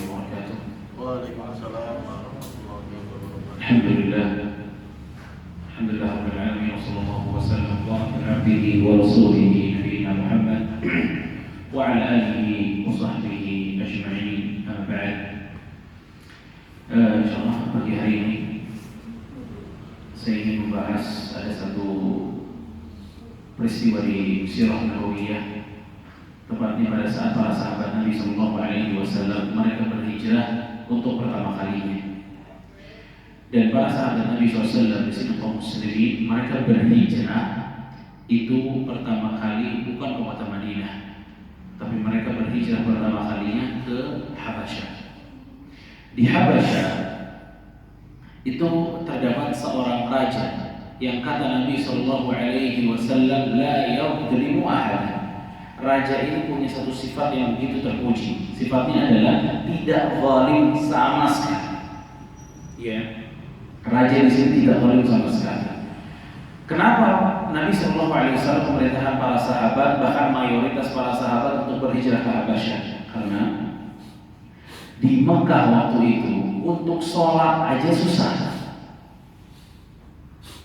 wabarakatuh. Waalaikumsalam warahmatullahi wabarakatuh. Alhamdulillah rabbil alamin wa sallallahu wa sallam wa ala abdihi wa rasulihi nabiyina Muhammad wa ala alihi wa sahbihi ajma'in. Amma ba'd. Insyaallah pagi hari ini saya ingin membahas ada satu peristiwa di Sirah Nabawiyah, tepatnya pada saat para sahabat Nabi Sallallahu Alaihi Wasallam mereka berhijrah untuk pertama kalinya. Dan para sahabat Nabi SAW di sini kaum muslimin, mereka berhijrah itu pertama kali bukan ke kota Madinah, tapi mereka berhijrah pertama kalinya ke Habasyah. Di Habasyah itu terdapat seorang raja yang kata Nabi Sallallahu Alaihi Wasallam la yadhlimu ahad. Raja ini punya satu sifat yang begitu terpuji. Sifatnya adalah tidak zalim sama sekali. Ya, raja di sini tidak zalim sama sekali. Kenapa Nabi Sallallahu Alaihi Wasallam memerintahkan para sahabat, bahkan mayoritas para sahabat untuk berhijrah ke Habasyah? Karena di Mekah waktu itu untuk sholat aja susah.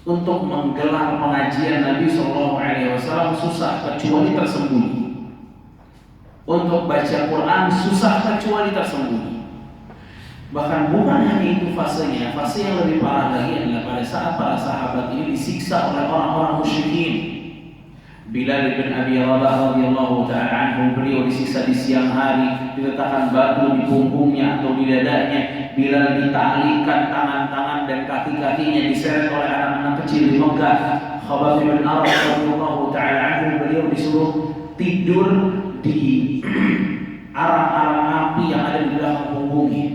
Untuk menggelar pengajian Nabi Sallallahu Alaihi Wasallam susah kecuali tersembunyi. Untuk baca Quran susah kecuali tersembunyi. Bahkan bukan hanya itu fasenya, fase yang lebih parah lagi adalah pada saat para sahabat ini disiksa oleh orang-orang musyrikin. Bilal bin Abi Rabah radhiyallahu ta'ala anhu, beliau disiksa di siang hari, diletakkan batu di punggungnya atau di dadanya. Bilal ditalikan tangan-tangan dan kaki-kakinya, diseret oleh anak-anak kecil di Mekah. Khabbab bin Arad radhiyallahu ta'ala anhu, beliau disuruh tidur di arang-arang api yang ada di belakang punggungnya.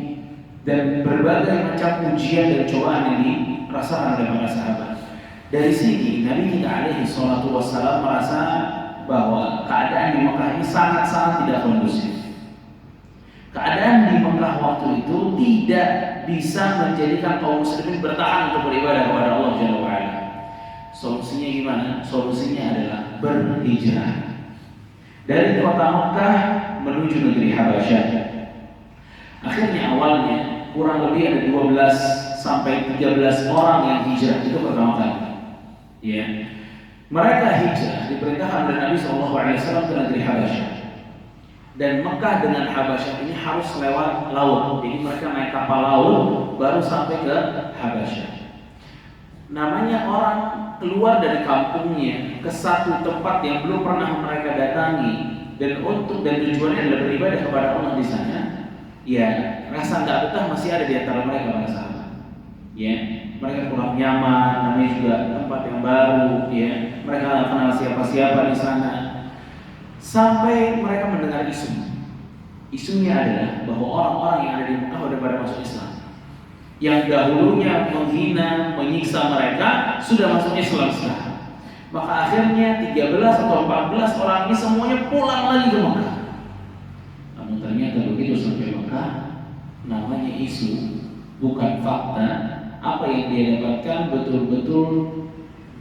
Dan berbagai macam ujian dan cobaan yang dirasakan oleh para sahabat. Dari sini Nabi kita alaihi salatu wassalam merasa bahwa keadaan di Mekah ini sangat-sangat tidak kondusif. Keadaan di Mekah waktu itu tidak bisa menjadikan kaum muslimin bertahan untuk beribadah kepada Allah Jalla wa ala. Solusinya gimana? Solusinya adalah berhijrah dari kota Mekah menuju negeri Habasyah. Akhirnya awalnya kurang lebih ada 12 sampai 13 orang yang hijrah itu pertama kali. Ya. Mereka hijrah diperintahkan oleh Nabi SAW ke negeri Habasyah. Dan Mekah dengan Habasyah ini harus lewat laut. Jadi mereka naik kapal laut baru sampai ke Habasyah. Namanya orang keluar dari kampungnya ke satu tempat yang belum pernah mereka datangi, dan tujuannya adalah beribadah kepada Allah di sana. Ya, rasa nggak betah masih ada di antara mereka para sahabat. Ya, mereka kurang nyaman, namanya juga tempat yang baru. Ya, mereka nggak kenal siapa-siapa di sana. Sampai mereka mendengar isu. Isunya adalah bahwa orang-orang yang ada di Mekah sudah pada masuk Islam. Yang dahulunya menghina, menyiksa mereka sudah masuk Islam sekarang. Maka akhirnya 13 atau 14 orang ini semuanya pulang lagi ke Mekah. Namun ternyata begitu sampai Mekah, namanya isu bukan fakta. Apa yang dia dapatkan betul-betul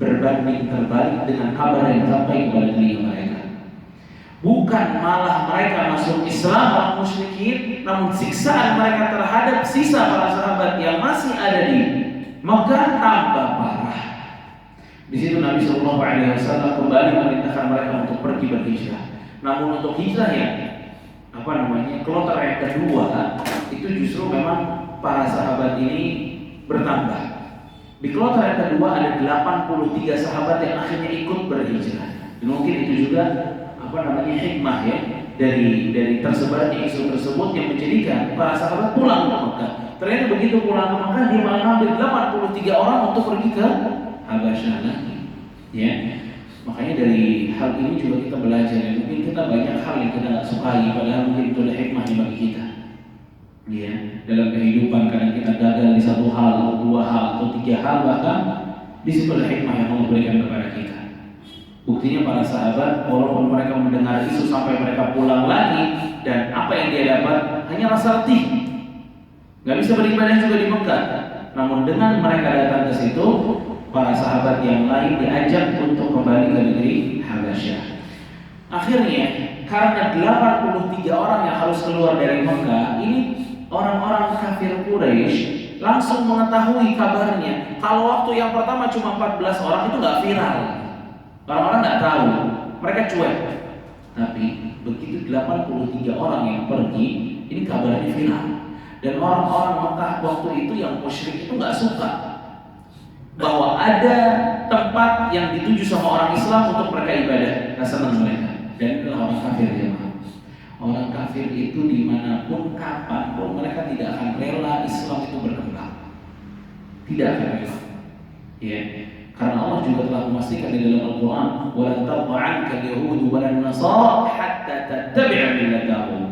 berbanding terbalik dengan kabar yang sampai kepada telinga mereka. Bukan malah mereka masuk Islam orang musyrikin, namun siksaan mereka terhadap sisa para sahabat yang masih ada di Mekah tambah parah. Di situ Nabi Sallallahu Alaihi Wasallam kembali memerintahkan mereka untuk pergi berhijrah. Namun untuk hijrah ya, kloter yang kedua itu justru memang para sahabat ini bertambah. Di kloter yang kedua ada 83 sahabat yang akhirnya ikut berhijrah. Dan mungkin itu juga hikmah ya dari tersebarnya isu tersebut yang menjadikan para sahabat pulang ke Mekah. Ternyata begitu pulang ke Mekah dia malah ambil 83 orang untuk pergi ke Habasyah lagi. Ya. Makanya dari hal ini juga kita belajar ya. Mungkin kita banyak hal yang kita nggak sukai, padahal mungkin itu adalah hikmahnya bagi kita. Ya, dalam kehidupan kadang kita gagal di satu hal atau dua hal atau tiga hal, bahkan di situ ada hikmah yang Allah berikan kepada kita. Buktinya para sahabat walaupun mereka mendengar isu sampai mereka pulang lagi, dan apa yang dia dapat hanya rasa letih, nggak bisa beribadah juga di Mekah. Namun dengan mereka datang ke situ, para sahabat yang lain diajak untuk kembali ke negeri Habasyah. Akhirnya karena 83 orang yang harus keluar dari Mekah, ini orang-orang kafir Quraisy langsung mengetahui kabarnya. Kalau waktu yang pertama cuma 14 orang itu nggak viral, orang-orang nggak tahu, mereka cuek. Tapi begitu 83 orang yang pergi, ini kabarnya viral. Dan orang-orang Mekah waktu itu yang musyrik itu nggak suka bahwa ada tempat yang dituju sama orang Islam untuk mereka ibadah, nggak senang mereka. Dan itulah orang kafir ya. Orang kafir itu dimanapun, kapanpun mereka tidak akan rela Islam itu berkembang, tidak akan rela. Ya, karena Allah juga telah memastikan di dalam Al-Quran, "Walan tarda 'anka al-yahud walan nasara hatta tattabi'a millatahum."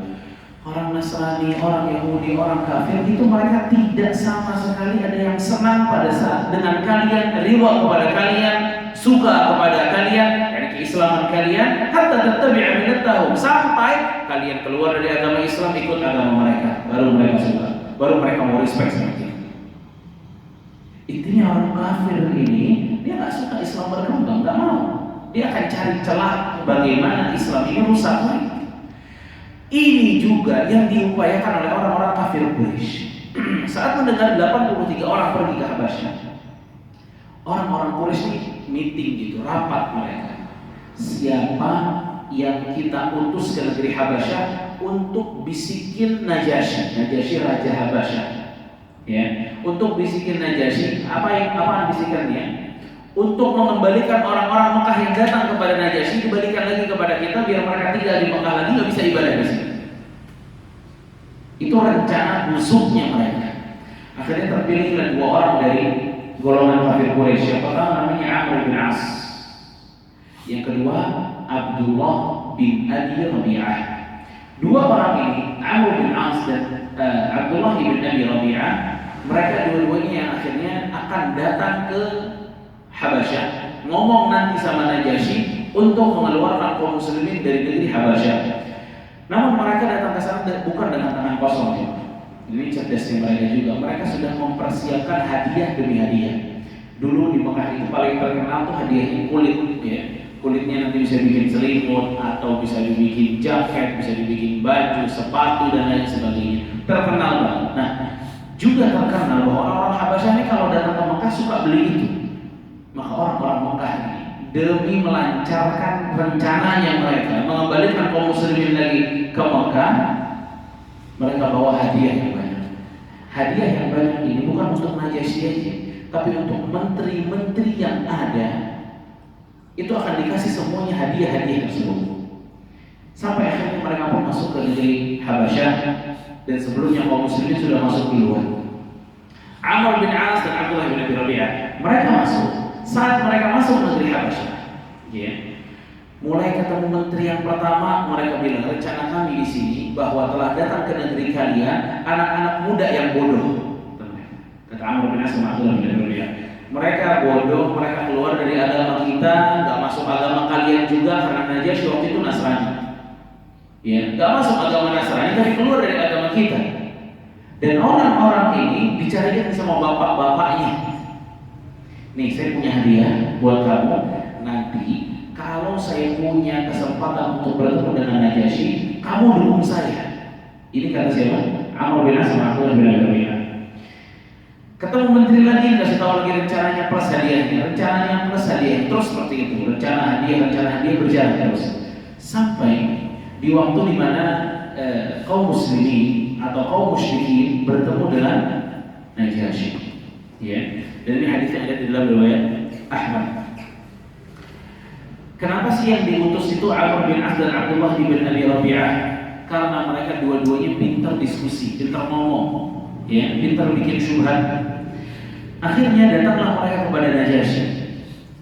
Orang Nasrani, orang Yahudi, orang kafir itu mereka tidak sama sekali ada yang senang pada saat dengan kalian, riwa kepada kalian, suka kepada kalian, yani keislaman kalian, hatta tattabi'a millatahum, sampai kalian keluar dari agama Islam ikut agama mereka, baru mereka suka, baru mereka mau respect sama kita. Intinya orang kafir ini dia nggak suka Islam berkembang, nggak mau. Dia akan cari celah bagaimana Islam ini rusak lagi. Ini juga yang diupayakan oleh orang-orang kafir Quraisy. Saat mendengar 83 orang pergi ke Habasyah, orang-orang Quraisy ini meeting gitu, rapat mereka. Siapa yang kita utus ke negeri Habasyah untuk bisikin Najasyi Raja Habasyah, ya, untuk bisikin Najasyi, apaan bisikannya? Untuk mengembalikan orang-orang Mekah yang datang kepada Najasyi, dibalikan lagi kepada kita biar mereka tinggal di Mekah lagi, nggak bisa ibadah di sini. Itu rencana busuknya mereka. Akhirnya terpilihlah 2 orang dari golongan kafir Quraisy. Yang pertama namanya Amr bin As, yang kedua Abdullah bin Abi Rabi'ah. 2 orang ini, Amr bin As dan Abdullah bin Abi Rabi'ah, mereka dua-duanya yang akhirnya akan datang ke Habasyah, ngomong nanti sama Najasyi untuk mengeluarkan kaum muslimin dari negeri Habasyah. Namun mereka datang ke sana bukan dengan tangan kosong ya. Ini cerdasnya mereka juga. Mereka sudah mempersiapkan hadiah demi hadiah. Dulu di Mekah itu paling terkenal tuh hadiahnya kulit ya. Kulitnya nanti bisa bikin selimut atau bisa dibikin jaket, bisa dibikin baju, sepatu dan lain sebagainya. Terkenal banget. Nah, juga terkenal bahwa orang-orang Habasyah ini kalau datang ke Mekah suka beli itu. Maka orang-orang Mekah ini demi melancarkan rencananya mereka mengembalikan kaum muslimin lagi ke Mekah, mereka bawa hadiah yang banyak. Hadiah yang banyak ini bukan untuk Najasyi aja, tapi untuk menteri-menteri yang ada itu akan dikasih semuanya hadiah-hadiah tersebut. Sampai akhirnya mereka pun masuk ke negeri Habasyah, dan sebelumnya kaum muslimin sudah masuk duluan. Amr bin As dan Abdullah bin Abi Rabi'ah, mereka masuk. Saat mereka masuk negeri Habasyah, ya, mulai ketemu menteri yang pertama, mereka bilang rencana kami di sini bahwa telah datang ke negeri kalian anak-anak muda yang bodoh. Kata Amr bin As dan Abdullah bin Abi Rabi'ah, mereka bodoh, mereka keluar dari agama kita, nggak masuk agama kalian juga karena Najasyi waktu itu Nasrani, ya, nggak masuk agama Nasrani tapi keluar dari agama kita. Dan orang-orang ini dicarikan sama bapak-bapaknya. Nih, saya punya hadiah buat kamu. Nanti kalau saya punya kesempatan untuk bertemu dengan Najasyi, kamu dukung saya. Ini kata siapa? Amr bin As dan Abdullah bin Abi Rabi'ah. Ketemu menteri lagi, kasih tahu lagi rencananya plus hadiahnya, rencananya plus hadiah, terus seperti itu. Rencana hadiah berjalan terus sampai di waktu di mana kaum muslimin atau kaum musyrikin bertemu dengan Najasyi. Ya, dan ini hadis yang ada di dalam riwayat Ahmad. Kenapa sih yang diutus itu Amr bin As dan Abdullah bin Abi Rabi'ah? Karena mereka dua-duanya pintar diskusi, pintar ngomong, ya, pintar bikin syubhat. Akhirnya datanglah mereka kepada Najasyi.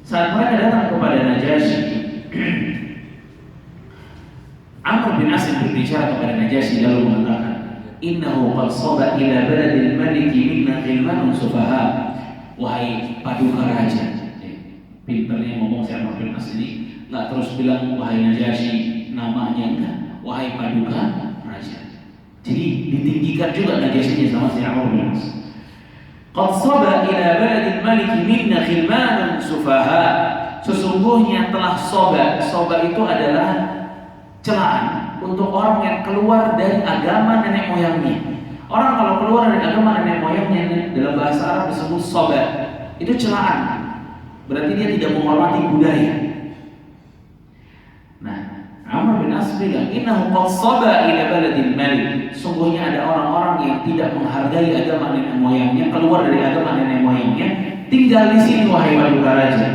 Saat mereka datang kepada Najasyi, Amr bin As berbicara kepada Najasyi lalu mengatakan, "Innahu qad saba ila baladil maliki minna ghilmanun sufaha." Wahai paduka raja. Pinternya ngomong si Amr bin As ini, nggak terus bilang wahai Najasyi namanya, enggak, wahai paduka raja. Jadi ditinggikan juga Najasyinya sama si Amr bin As. Qad saba ila baladil maliki minna ghilmanun sufaha. Sesungguhnya telah soba itu adalah celaan untuk orang yang keluar dari agama nenek moyangnya. Orang kalau keluar dari agama nenek moyangnya dalam bahasa Arab disebut sobat, itu celaan. Berarti dia tidak menghormati budaya. Nah, Amr bin As bilang, innahu qad saba ila baladil malik. Sungguhnya ada orang-orang yang tidak menghargai agama nenek moyangnya, keluar dari agama nenek moyangnya, tinggal di sini wahai paduka raja.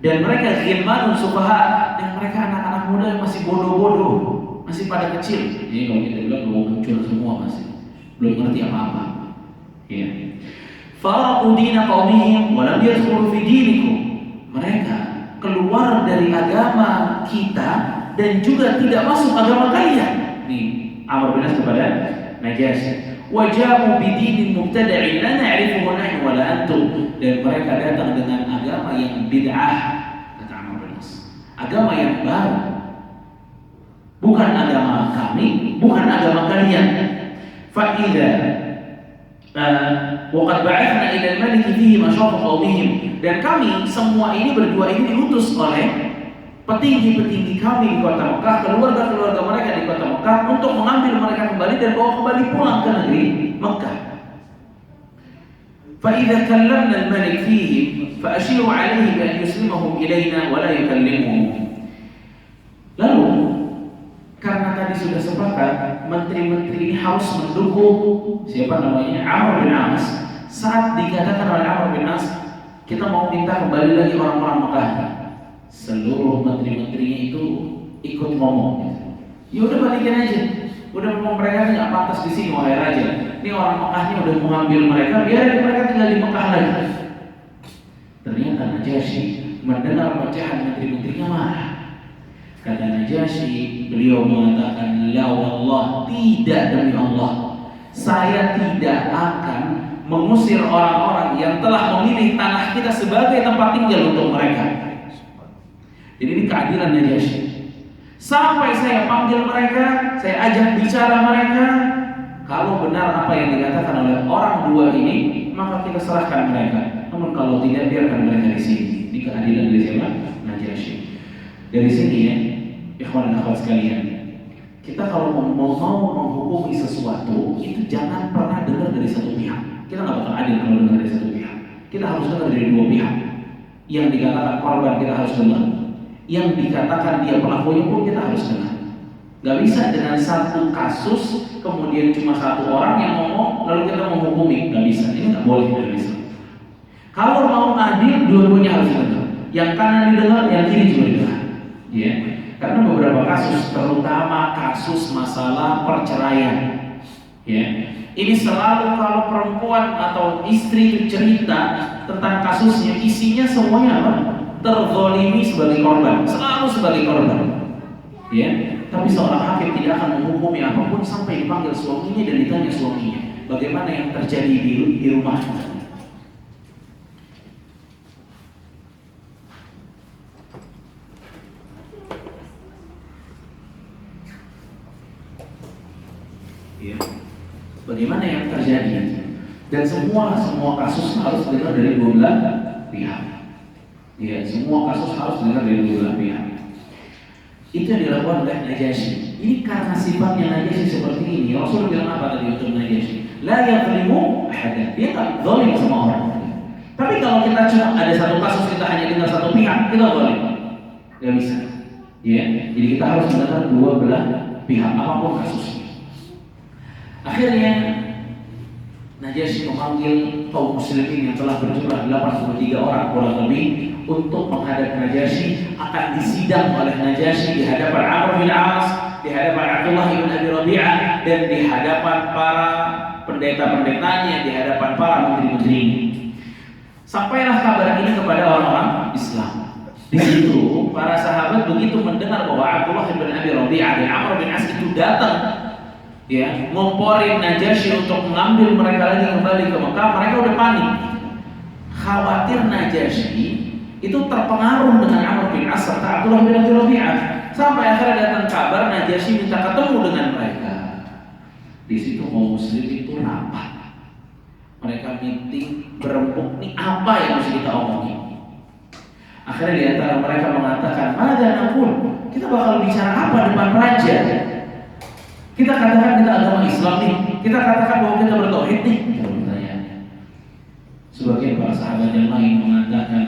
Dan mereka ghilmanun sufaha, dan mereka anak-anak muda yang masih bodoh-bodoh, masih pada kecil. Jadi kalau kita bilang belum muncul semua masih belum ngerti apa-apa. Ya. Faraqu dina qaumihim wa lam yadkhulu fi dinikum. Mereka keluar dari agama kita dan juga tidak masuk agama kalian. Nih, Amr bin As kepada Najasyi. Wa ja'u bi dinin mubtada'in la na'rifuhu nahnu wa la antum. Dan mereka datang dengan agama yang bid'ah, kata Amr bin As. Agama yang baru. Bukan agama kami, bukan agama kalian. Fa idza waqad ba'athna ila al-malik fihi mashafa qaumihim. Dan kami semua ini berdua ini diutus oleh petinggi-petinggi kami di kota Mekah, keluarga-keluarga mereka di kota Mekah untuk mengambil mereka kembali dan bawa kembali pulang ke negeri Mekah. Fa idza kallamna al-malik fihi fa ashiru alayhi bi an yuslimahum ilayna wa la yukallimuhum. Lalu karena tadi sudah sepakat, menteri-menteri ini harus mendukung siapa namanya Amr bin As. Saat dikatakan oleh Amr bin As, kita mau minta kembali lagi orang-orang Mekah, seluruh menteri-menterinya itu ikut ngomong. Ya udah balikin aja. Udah ngomong mereka nggak pantas di sini wahai raja. Ini orang Mekahnya udah mengambil mereka, biar mereka tinggal di Mekah lagi. Ternyata Najasyi mendengar pecahan menteri-menterinya marah. Kata Najasyi, beliau mengatakan, la wallah, tidak demi Allah, saya tidak akan mengusir orang-orang yang telah memilih tanah kita sebagai tempat tinggal untuk mereka. Jadi ini keadilan Najasyi. Sampai saya panggil mereka, saya ajak bicara mereka. Kalau benar apa yang dikatakan oleh orang dua ini, maka kita serahkan mereka. Namun kalau tidak, biarkan mereka di sini. Ini keadilan dari siapa? Najasyi. Dari sini ya, ikhwan dan akhwat sekalian, kita kalau mau menghukumi sesuatu itu jangan pernah dengar dari satu pihak. Kita nggak bakal adil kalau dengar dari satu pihak. Kita harus dengar dari dua pihak. Yang dikatakan korban kita harus dengar, yang dikatakan dia pelakunya pun kita harus dengar. Gak bisa dengan satu kasus kemudian cuma satu orang yang ngomong lalu kita menghukumi. Gak bisa. Ini nggak boleh dalam Islam. Kalau mau adil, dua-duanya harus dengar. Yang kanan didengar, yang kiri juga didengar. Ya. Karena beberapa kasus, terutama kasus masalah perceraian, ya, ini selalu kalau perempuan atau istri itu cerita tentang kasusnya, isinya semuanya apa? Terzolimi sebagai korban, selalu sebagai korban, ya. Tapi seorang hakim tidak akan menghukumi apapun sampai dipanggil suaminya dan ditanya suaminya, bagaimana yang terjadi di rumahnya. Ya. Bagaimana yang terjadi? Dan semua kasus harus dengar dari dua belah pihak. Ya, semua kasus harus dengar dari dua belah pihak. Itu yang dilakukan oleh Najasyi. Ini karena sifatnya Najasyi seperti ini. Rasul bilang apa tadi untuk Najasyi? La yadhlimu ahadan. Dia tak zalim sama orang. Tapi kalau kita cuma ada satu kasus kita hanya dengar satu pihak, kita zalim. Gak bisa. Ya, jadi kita harus mendengar dua belah pihak apapun kasusnya. Akhirnya Najasyi memanggil kaum muslimin yang telah berjumlah 83 orang kurang lebih untuk menghadap Najasyi, akan disidang oleh Najasyi di hadapan Amr bin As, di hadapan Abdullah bin Abi Rabi'ah, dan di hadapan para pendeta-pendetanya, di hadapan para menteri-menteri. Sampailah kabar ini kepada orang-orang Islam. Di situ para sahabat begitu mendengar bahwa Abdullah bin Abi Rabi'ah dan Amr bin As itu datang, ya, ngomporin Najasyi untuk mengambil mereka lagi kembali ke Mekah, mereka udah panik. Khawatir Najasyi itu terpengaruh dengan Amr bin As serta Abdullah bin Abi Rabi'ah. Sampai akhirnya datang kabar Najasyi minta ketemu dengan mereka. Di situ kaum muslim itu rapat. Mereka meeting berembuk, nih apa yang harus kita omongin. Akhirnya di antara mereka mengatakan, "Mada naqul?" Kita bakal bicara apa depan raja? Kita katakan kita agama Islam nih, kita katakan bahwa kita bertauhid nih. Kita bertanya. Sebagian para sahabat yang lain mengatakan,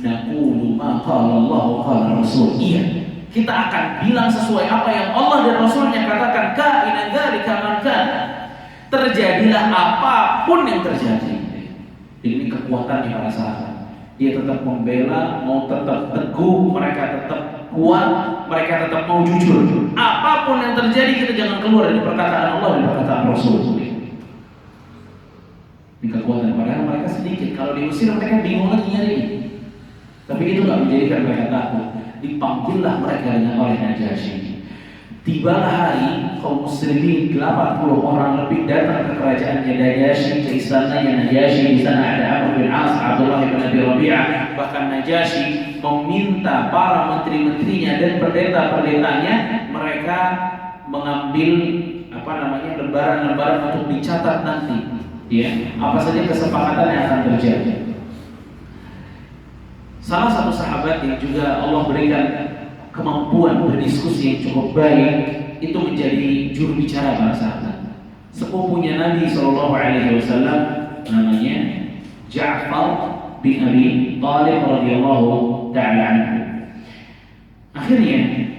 "Naqulu ma qala Allah wa qala Rasul." Iya, kita akan bilang sesuai apa yang Allah dan Rasulnya katakan. Ka'inan dzalika man kana. Terjadilah apapun yang terjadi. Ini kekuatannya para sahabat. Dia tetap membela, mau tetap teguh, mereka tetap kuat, mereka tetap mau jujur. Apapun yang terjadi, kita jangan keluar dari perkataan Allah dan perkataan Rasul. Ini kekuatan, padahal mereka sedikit. Kalau diusir mereka bingung lagi nyari. Tapi itu gak menjadikan mereka takut. Dipanggillah mereka dengan oleh Najasyi. Tibalah hari kaum muslimin 80 orang lebih datang ke kerajaannya Najasyi, ke istananya Najasyi. Di sana ada Amr bin As, Abdullah bin Abi Rabi'ah. Bahkan Najasyi meminta para menteri-menterinya dan pendeta-pendetanya mereka mengambil lembaran-lembaran untuk dicatat nanti, ya, apa saja kesepakatan yang akan terjadi. Salah satu sahabat yang juga Allah berikan kemampuan berdiskusi yang cukup baik itu menjadi juru bicara para sahabat. Sepupunya Nabi SAW namanya Ja'far bin Abi Thalib radhiyallahu ta'ala anhu. Akhirnya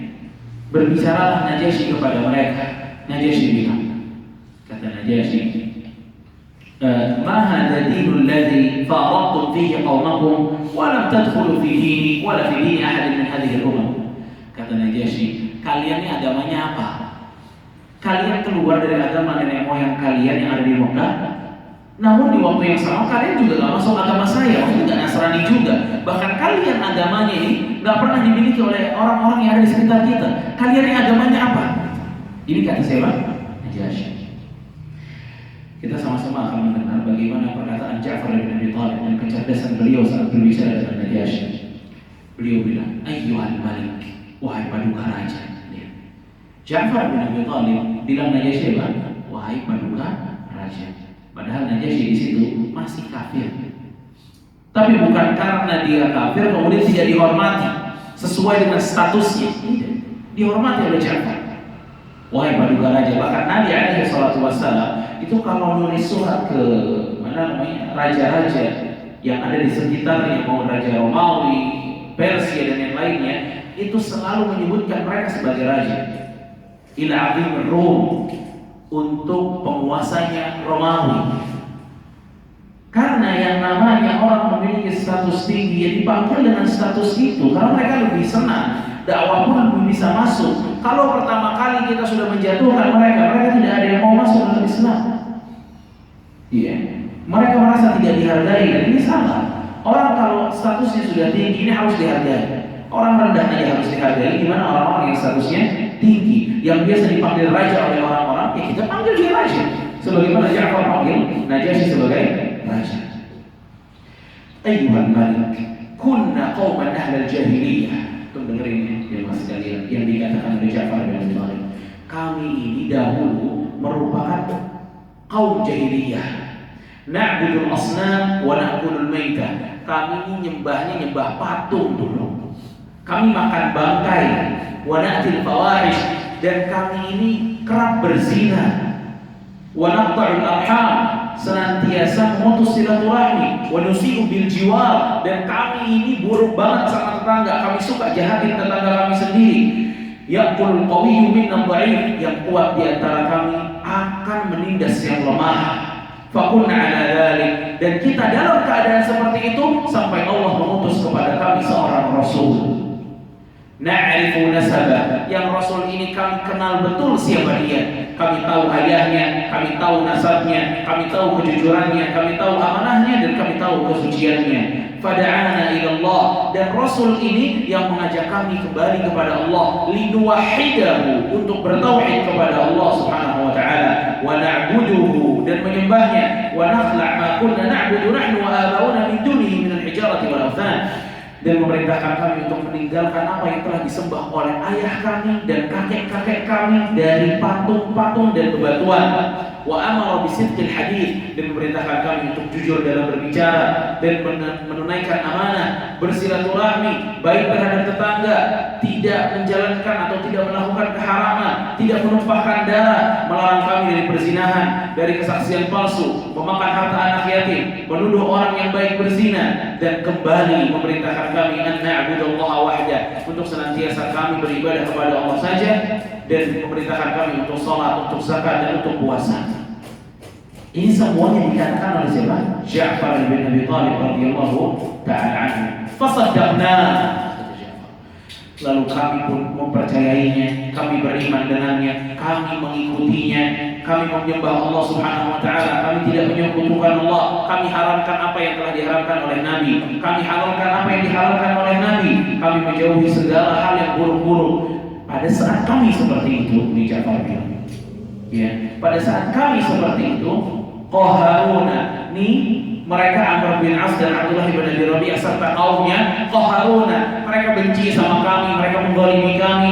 berbicaralah Najasyi kepada mereka. Najasyi bilang, kata Najasyi, "Ma hadha dinul ladzi faradtum fihi qaumakum wa lam tadkhulu fi dini wa la fi dini ahad min hadhihi al-umam." Kata Najasyi, kalian ini agamanya apa? Kalian keluar dari agama nenek moyang kalian yang ada di Mekah. Namun di waktu yang sama kalian juga gak masuk agama saya, maksudnya gak Nasrani juga. Bahkan kalian agamanya ini gak pernah dimiliki oleh orang-orang yang ada di sekitar kita. Kalian ini agamanya apa? Ini kata siapa? Najasyi. Kita sama-sama akan mendengar bagaimana perkataan Ja'far bin Abi Thalib dan kecerdasan beliau saat berbicara dengan Najasyi. Beliau bilang, "Ayyuhal malik, wahai paduka raja." Ja'far bin Abi Thalib bilang Najasyi, "Wahai paduka raja." Padahal Najasyi di situ masih kafir. Tapi bukan karena dia kafir kemudian tidak dihormati sesuai dengan statusnya. Tidak, dihormati oleh Ja'far. Wahai paduka raja. Bahkan Nabi alaihi salatu wassalam itu kalau nulis surat ke raja-raja yang ada di sekitarnya, mau raja Romawi, Persia dan yang lainnya, itu selalu menyebutkan mereka sebagai raja. Ila azim Rum, untuk penguasanya Romawi. Karena yang namanya orang memiliki status tinggi, ya dipanggil dengan status itu, karena mereka lebih senang, dakwah pun lebih bisa masuk. Kalau pertama kali kita sudah menjatuhkan mereka tidak ada yang mau masuk dalam Islam. Iya, mereka merasa tidak dihargai, dan ini salah. Orang kalau statusnya sudah tinggi, ini harus dihargai. Orang rendah aja harus dihargai, gimana orang-orang yang statusnya tinggi, yang biasa dipanggil raja oleh orang-orang, ya kita panggil dia raja. Sebagaimana Ja'far panggil Najasyi sebagai raja. Ayyuhal malik, kunna qauman ahlal jahiliyah. Tuh dengerin ya mas sekalian, yang dikatakan oleh Ja'far bin Abi Thalib. Kami ini dahulu merupakan kaum jahiliyah. Na'budul asnam wa na'kulul maitah. Kami ini nyembah patung dulu. Kami makan bangkai, wa na'til fawahish, dan kami ini kerap berzina, wa naqta'ul arham, senantiasa memutus silaturahmi, wa nusi'u bil jiwar, dan kami ini buruk banget sama tetangga, kami suka jahatin tetangga kami sendiri. Yaqulul qawiyyu minna dha'if, yang kuat di antara kami akan menindas yang lemah. Fakunna ala dzalik, dan kita dalam keadaan seperti itu sampai Allah mengutus kepada kami seorang rasul. Na'rifu nasabah, yang rasul ini kami kenal betul siapa dia. Kami tahu ayahnya, kami tahu nasabnya, kami tahu kejujurannya, kami tahu amanahnya, dan kami tahu kesuciannya. Fada'ana ila Allah, dan rasul ini yang mengajak kami kembali kepada Allah, linuwahidahu, untuk bertauhid kepada Allah Subhanahu wa taala, wa na'buduhu, dan menyembahnya, wa nakhla' ma kunna na'budu nahnu wa abauna min dunihi min al-hijarati wal awthan, dan memerintahkan kami untuk meninggalkan apa yang telah disembah oleh ayah kami dan kakek-kakek kami dari patung-patung dan bebatuan. wa amara bisidqil hadits, dan memerintahkan kami untuk jujur dalam berbicara dan menunaikan amanah, bersilaturahmi baik terhadap tetangga, tidak menjalankan atau tidak melakukan keharaman, tidak menumpahkan darah, melarang kami dari perzinahan, dari kesaksian palsu, memakan harta anak yatim, menuduh orang yang baik berzina, dan kembali memerintahkan kami an na'budallaha wahda, untuk senantiasa kami beribadah kepada Allah saja, dan memerintahkan kami untuk salat, untuk zakat, dan untuk puasa. Ini semuanya dikatakan oleh siapa? Ja'far bin Abi Thalib radhiyallahu ta'ala anhu. Fasaddaqna, lalu kami pun mempercayainya, kami beriman dengannya, kami mengikutinya, kami menyembah Allah Subhanahu wa taala, kami tidak menyekutukan Allah, kami haramkan apa yang telah diharamkan oleh Nabi, kami halalkan apa yang dihalalkan oleh Nabi, kami menjauhi segala hal yang buruk-buruk. Pada saat kami seperti itu, di Ja'far bilang, ya, pada saat kami seperti itu, qaharuna, mereka Amr bin As dan Abdullah bin Abi Rabi'ah serta kaumnya, qaharuna, mereka benci sama kami, mereka menggolimi kami,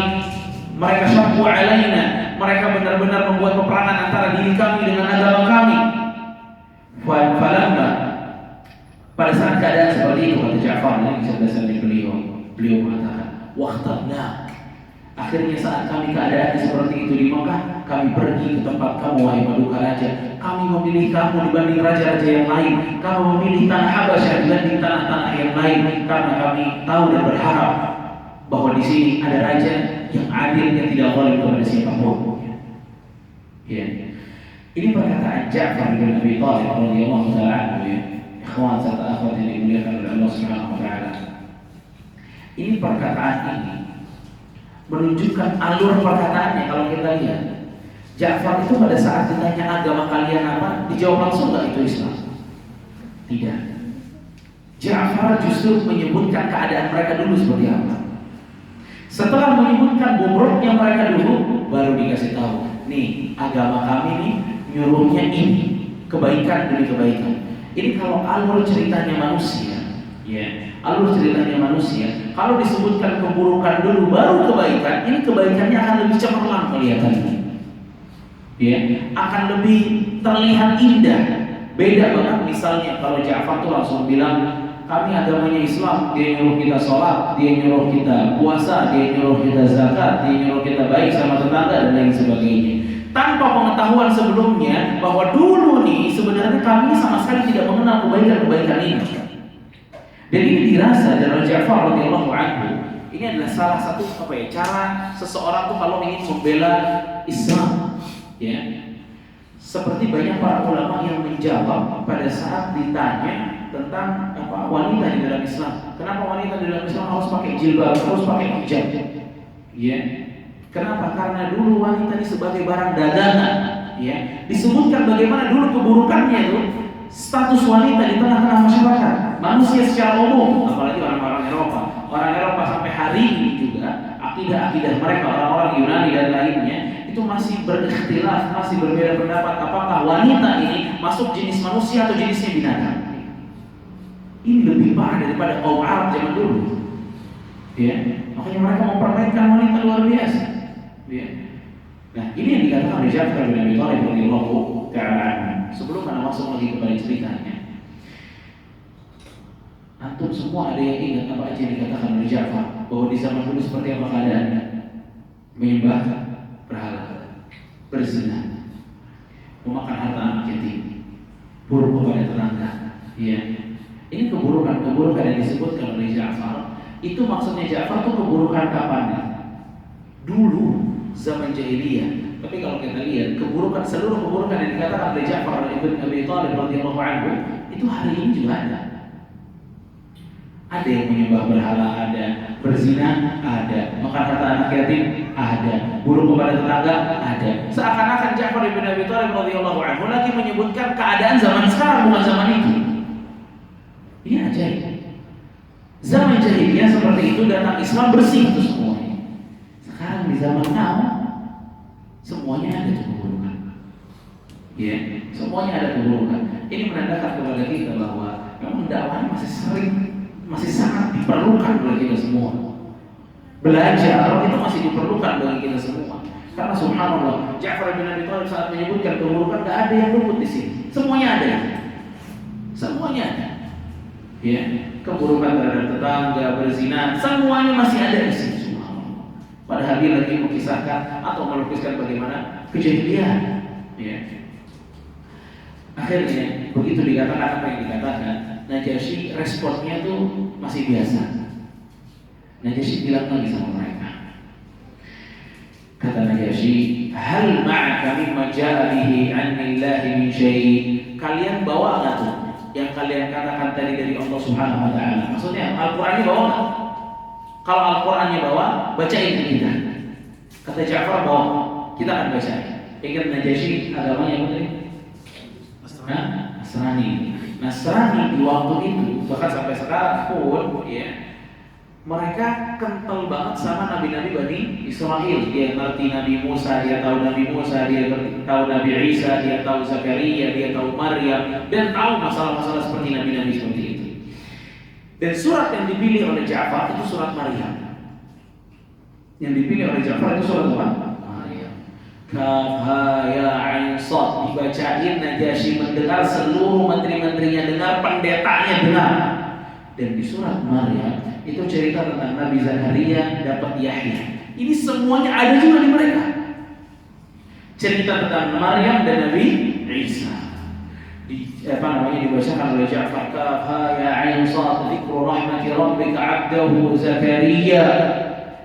mereka syaqu alaina, mereka benar-benar membuat peperangan antara diri kami dengan agama kami. Falamma, pada saat keadaan seperti itu, kata Ja'far, ini kisah dari beliau mengatakan, waqtarna, akhirnya saat kami keadaan seperti itu di Makkah, kami pergi ke tempat kamu, wahai Paduka Raja. Kami memilih kamu dibanding raja-raja yang lain. Kami memilih tanah Habasyah dibanding tanah-tanah yang lain, karena kami tahu dan berharap bahwa di sini ada raja yang adil, yang tidak zalim kepada siapapun. Ya. Ini perkataan Ja'far bin Abi Thalib radhiyallahu ta'ala anhu, ya. Ikhwan serta akhwat yang dimuliakan oleh Allah Subhanahu wa taala. Ini perkataan ini menunjukkan alur perkataannya. Kalau kita lihat, Ja'far itu pada saat ditanya agama kalian apa, dijawab langsung nggak itu Islam? Tidak. Ja'far justru menyebutkan keadaan mereka dulu seperti apa. Setelah menyebutkan bobroknya mereka dulu, baru dikasih tahu, nih agama kami nih nyuruhnya ini, kebaikan demi kebaikan. Ini kalau alur ceritanya manusia, ya, alur ceritanya manusia, kalau disebutkan keburukan dulu baru kebaikan, ini kebaikannya akan lebih cemerlang kelihatannya, ya, akan lebih terlihat indah. Beda banget misalnya kalau Ja'far tuh langsung bilang kami agamanya Islam, dia nyuruh kita sholat, dia nyuruh kita puasa, dia nyuruh kita zakat, dia nyuruh kita baik sama tetangga dan lain sebagainya, tanpa pengetahuan sebelumnya bahwa dulu nih sebenarnya kami sama sekali tidak mengenal kebaikan-kebaikan ini. Dan ini dirasa dari Ja'far radhiyallahu anhu, ini adalah salah satu cara seseorang tuh kalau ingin membela Islam, ya. Seperti banyak para ulama yang menjawab pada saat ditanya tentang wanita di dalam Islam. Kenapa wanita di dalam Islam harus pakai jilbab, harus pakai hijab? Ya. Kenapa? Karena dulu wanita ini sebagai barang dagangan, ya. Disebutkan bagaimana dulu keburukannya itu, status wanita di tengah-tengah masyarakat, manusia secara umum, apalagi orang-orang Eropa. Orang Eropa sampai hari ini juga akidah-akidah mereka, orang-orang Yunani dan lainnya, itu masih berikhtilaf, masih berbeda pendapat apakah wanita ini masuk jenis manusia atau jenisnya binatang. Ini lebih parah daripada kaum Arab zaman dulu, ya. Makanya mereka mempermainkan wanita luar biasa, ya. Nah, ini yang dikatakan oleh Ja'far bin Abi Thalib radhiyallahu ta'ala anhu. Sebelum kita masuk lagi kepada ceritanya, antum semua ada yang ingat apa aja yang dikatakan oleh Ja'far, bahwa di zaman dulu seperti apa keadaannya? Menyembah berhala, berzina, memakan harta anak yatim, buruk kepada tetangga, ya. Ini keburukan yang disebutkan oleh Ja'far. Itu maksudnya Ja'far itu keburukan kapan? Dulu zaman jahiliyah. Tapi kalau kita lihat seluruh keburukan yang dikatakan oleh Ja'far bin Abi Thalib radhiyallahu anhu, itu hari ini juga ada. Ada yang menyembah berhala, ada berzina, ada makan harta anak yatim, ada buruk kepada tetangga, ada. Seakan-akan Ja'far bin Abi Thalib radhiyallahu anhu lagi menyebutkan keadaan zaman sekarang, bukan zaman itu. Ini ajaib. Zaman jahiliyah seperti itu, datang Islam bersih itu semuanya. Sekarang di zaman now semuanya ada keburukan. Ya, semuanya ada keburukan. Ini menandakan kepada kita bahwa memang dakwah masih sangat diperlukan bagi kita semua. Belajar itu masih diperlukan bagi kita semua. Karena subhanallah, Ja'far bin Abi Thalib saat menyebutkan keburukan nggak ada yang luput di sini. Semuanya ada. Semuanya ada. Ya, keburukan terhadap tetangga, berzina, semuanya masih ada di sini. Subhanallah. Padahal dia lagi mengisahkan atau melukiskan bagaimana kejadian. Ya. Akhirnya begitu dikatakan apa yang dikatakan, Najasyi responnya tuh masih biasa. Najasyi bilang lagi sama mereka. Kata Najasyi, hal ma'aka mimma ja'a bihi 'anillahi min syai'. Kalian bawa enggak tuh yang kalian katakan tadi dari Allah Subhanahu wa taala? Maksudnya Al-Qur'annya bawa enggak? Kalau Al-Qur'annya bawa, bacain ke kita. Kata Ja'far bawa, kita akan baca. Ingat Najasyi agamanya apa tadi? Nasrani. Nasrani di waktu itu bahkan sampai sekarang pun ya, mereka kental banget sama nabi-nabi Bani Israel. Dia ngerti Nabi Musa, dia tahu Nabi Musa, dia tahu Nabi Isa, dia tahu Zakaria, dia tahu Maryam, dan tahu masalah-masalah seperti nabi-nabi seperti itu. Dan surat yang dipilih oleh Ja'far itu surat Maryam. Yang dipilih oleh Ja'far itu surat apa? Maryam. Kaf ha ya ain shad, dibacain, Najasyi mendengar, seluruh menteri-menterinya dengar, pendetanya dengar. Dan di surat Maryam itu cerita tentang Nabi Zakaria dapat Yahya. Ini semuanya ada juga di mereka. Cerita tentang Maryam dan Nabi Isa. Dibacakan oleh Ja'far. Kaf ha ya ain shad, dzikru rahmati rabbika 'abdahu Zakaria.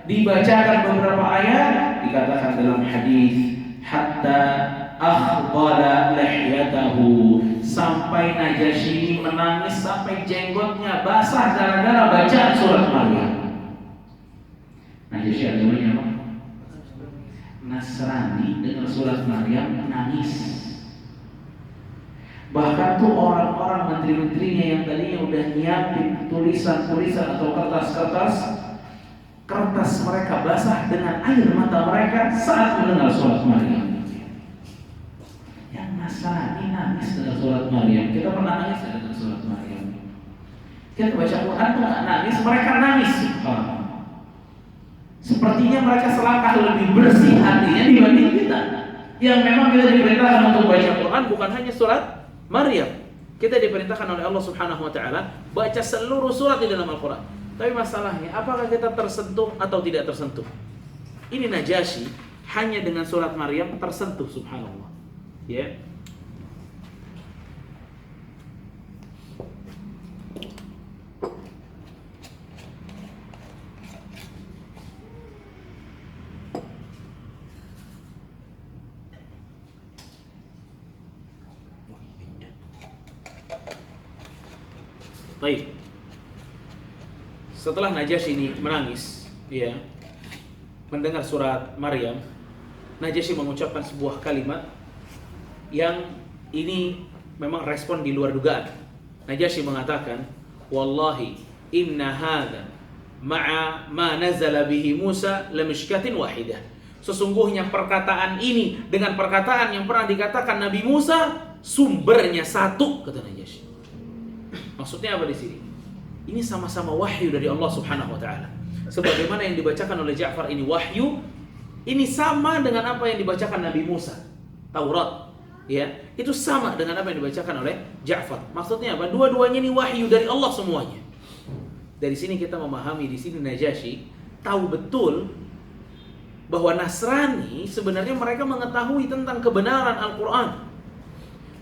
Dibacakan beberapa ayat, dikatakan dalam hadis hatta akhdala lihyatahu, sampai Najasyi menangis sampai jenggotnya basah gara-gara bacaan surat Maryam. Najasyi agamanya apa? Nasrani. Dengan surat Maryam nangis. Bahkan tuh orang-orang menteri-menterinya yang tadinya udah nyiapin tulisan-tulisan atau kertas mereka basah dengan air mata mereka saat mendengar surat Maryam. Yang Nasrani nangis dengan surat Maryam. Kita pernah nangis dengan surat Maryam. Kita baca Quran tuh nggak nangis, mereka nangis. Sepertinya mereka selangkah lebih bersih hatinya dibanding kita. Yang memang kita diperintahkan untuk baca Quran bukan hanya surat Maryam. Kita diperintahkan oleh Allah Subhanahu wa taala baca seluruh surat di dalam Al-Quran. Tapi masalahnya, apakah kita tersentuh atau tidak tersentuh? Ini Najasyi hanya dengan surat Maryam tersentuh, subhanallah. Ya. Baik. Setelah Najasyi ini menangis, ya, mendengar surat Maryam, Najasyi mengucapkan sebuah kalimat yang ini memang respon di luar dugaan. Najasyi mengatakan, "Wallahi inna hadza ma'a ma nazala bihi Musa la mishkatin wahidah." Sesungguhnya perkataan ini dengan perkataan yang pernah dikatakan Nabi Musa, sumbernya satu, kata Najasyi. Maksudnya apa di sini? Ini sama-sama wahyu dari Allah Subhanahu wa taala. Sebagaimana yang dibacakan oleh Ja'far ini wahyu, ini sama dengan apa yang dibacakan Nabi Musa, Taurat. Ya, itu sama dengan apa yang dibacakan oleh Ja'far. Maksudnya apa? Dua-duanya ini wahyu dari Allah semuanya. Dari sini kita memahami di sini Najasyi tahu betul bahwa Nasrani sebenarnya mereka mengetahui tentang kebenaran Al-Qur'an.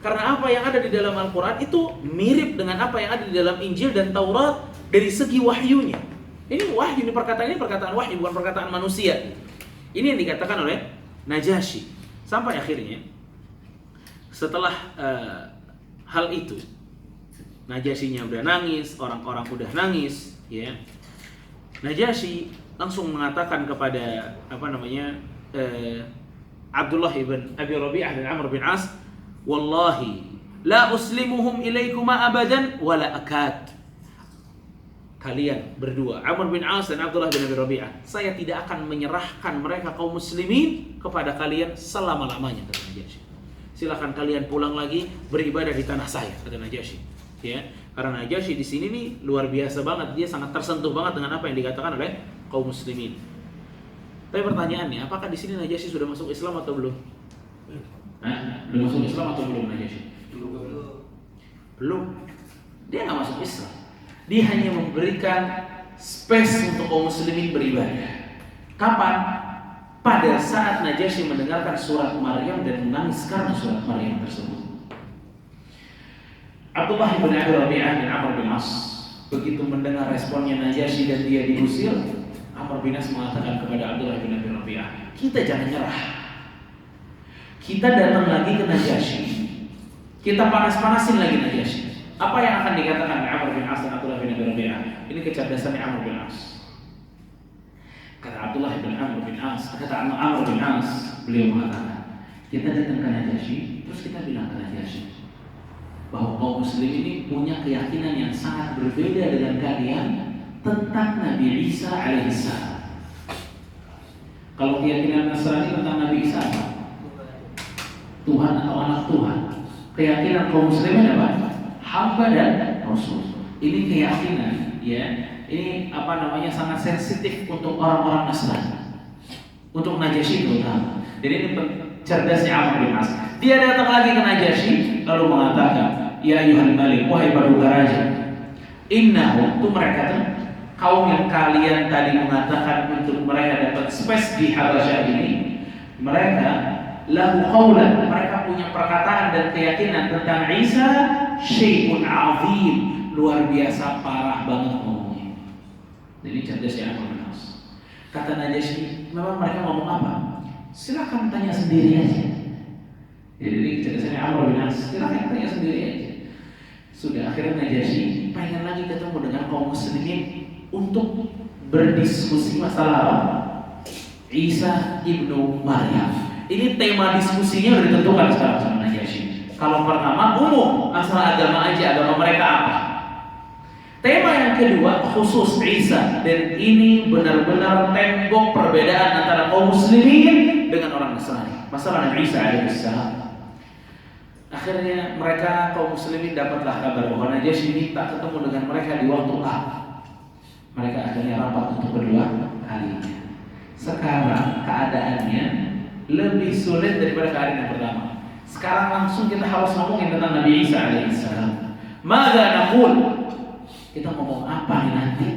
Karena apa yang ada di dalam Al-Quran itu mirip dengan apa yang ada di dalam Injil dan Taurat dari segi wahyunya. Ini wahyu, ini perkataan wahyu, bukan perkataan manusia. Ini yang dikatakan oleh Najasyi. Sampai akhirnya setelah hal itu, Najasyinya udah nangis, orang-orang udah nangis, ya. Najasyi langsung mengatakan kepada Abdullah ibn Abi Rabi'ah dan Amr bin As, "Wallahi la uslimuhum ilaikuma abadan wala akad." Kalian berdua, Amr bin As dan Abdullah bin Abi Rabi'ah, saya tidak akan menyerahkan mereka kaum muslimin kepada kalian selama-lamanya, kata Najasyi. Silakan kalian pulang lagi beribadah di tanah saya, kata Najasyi. Ya, karena Najasyi di sini nih luar biasa banget, dia sangat tersentuh banget dengan apa yang dikatakan oleh kaum muslimin. Tapi pertanyaannya, apakah di sini Najasyi sudah masuk Islam atau belum? Belum masuk Islam atau belum Najasyi? Belum. Dia nggak masuk Islam. Dia hanya memberikan space untuk kaum muslimin beribadah. Kapan? Pada saat Najasyi mendengarkan surat Maryam dan menangis karena surat Maryam tersebut. Abdullah bin Abi Rabi'ah bin Amr bin As begitu mendengar responnya Najasyi dan dia diusir, Amr bin As mengatakan kepada Abdullah bin Abi Rabi'ah, kita jangan nyerah. Kita datang lagi ke Najasyi. Kita panas-panasin lagi Najasyi. Apa yang akan dikatakan oleh Amr bin As dan Abdullah bin Abi Rabi'ah? Ini kecerdasannya Amr bin As. Kata Abdullah bin Amr bin As, beliau mengatakan, kita datang ke Najasyi, terus kita bilang ke Najasyi bahwa kaum muslim ini punya keyakinan yang sangat berbeda dengan kalian tentang Nabi Isa alaihissalam. Kalau keyakinan Nasrani tentang Nabi Isa apa? Tuhan atau anak Tuhan. Keyakinan kaum muslimin apa? Hamba dan Rasul. Ini keyakinan, ya. Ini sangat sensitif untuk orang-orang Nasrani. Untuk Najasyi terutama. Jadi ini cerdasnya Amr bin As. Dia datang lagi ke Najasyi lalu mengatakan, ya ayuhal malik, wahai paduka raja, innahu, itu mereka tuh kaum yang kalian tadi mengatakan untuk mereka dapat space di Habasyah ini, mereka lahu qawlan, mereka punya perkataan dan keyakinan tentang Isa syai'un azim, luar biasa parah banget ngomongnya. Jadi cerdasnya Amr bin As. Kata Najasyi, memang mereka ngomong apa? Silakan tanya sendiri aja. Jadi ceritanya Amr bin As, silakan tanya sendiri aja. Sudah, akhirnya Najasyi pengen lagi ketemu dengan kaum muslimin untuk berdiskusi masalah Isa ibnu Maryam. Ini tema diskusinya sudah ditentukan sekarang sama Najasyi. Kalau pertama umum, masalah agama aja, agama mereka apa. Tema yang kedua khusus Isa, dan ini benar-benar tembok perbedaan antara kaum muslimin dengan orang Nasrani. Masalah Nabi Isa alaihissalam. Akhirnya mereka kaum muslimin dapatlah kabar bahwa Najasyi minta ketemu dengan mereka di waktu A. Mereka akhirnya rapat untuk kedua kalinya. Sekarang keadaannya lebih sulit daripada keadaan yang pertama. Sekarang langsung kita harus ngomongin tentang Nabi Isa alaihissalam. Maka naqul, kita ngomong apa nih nanti?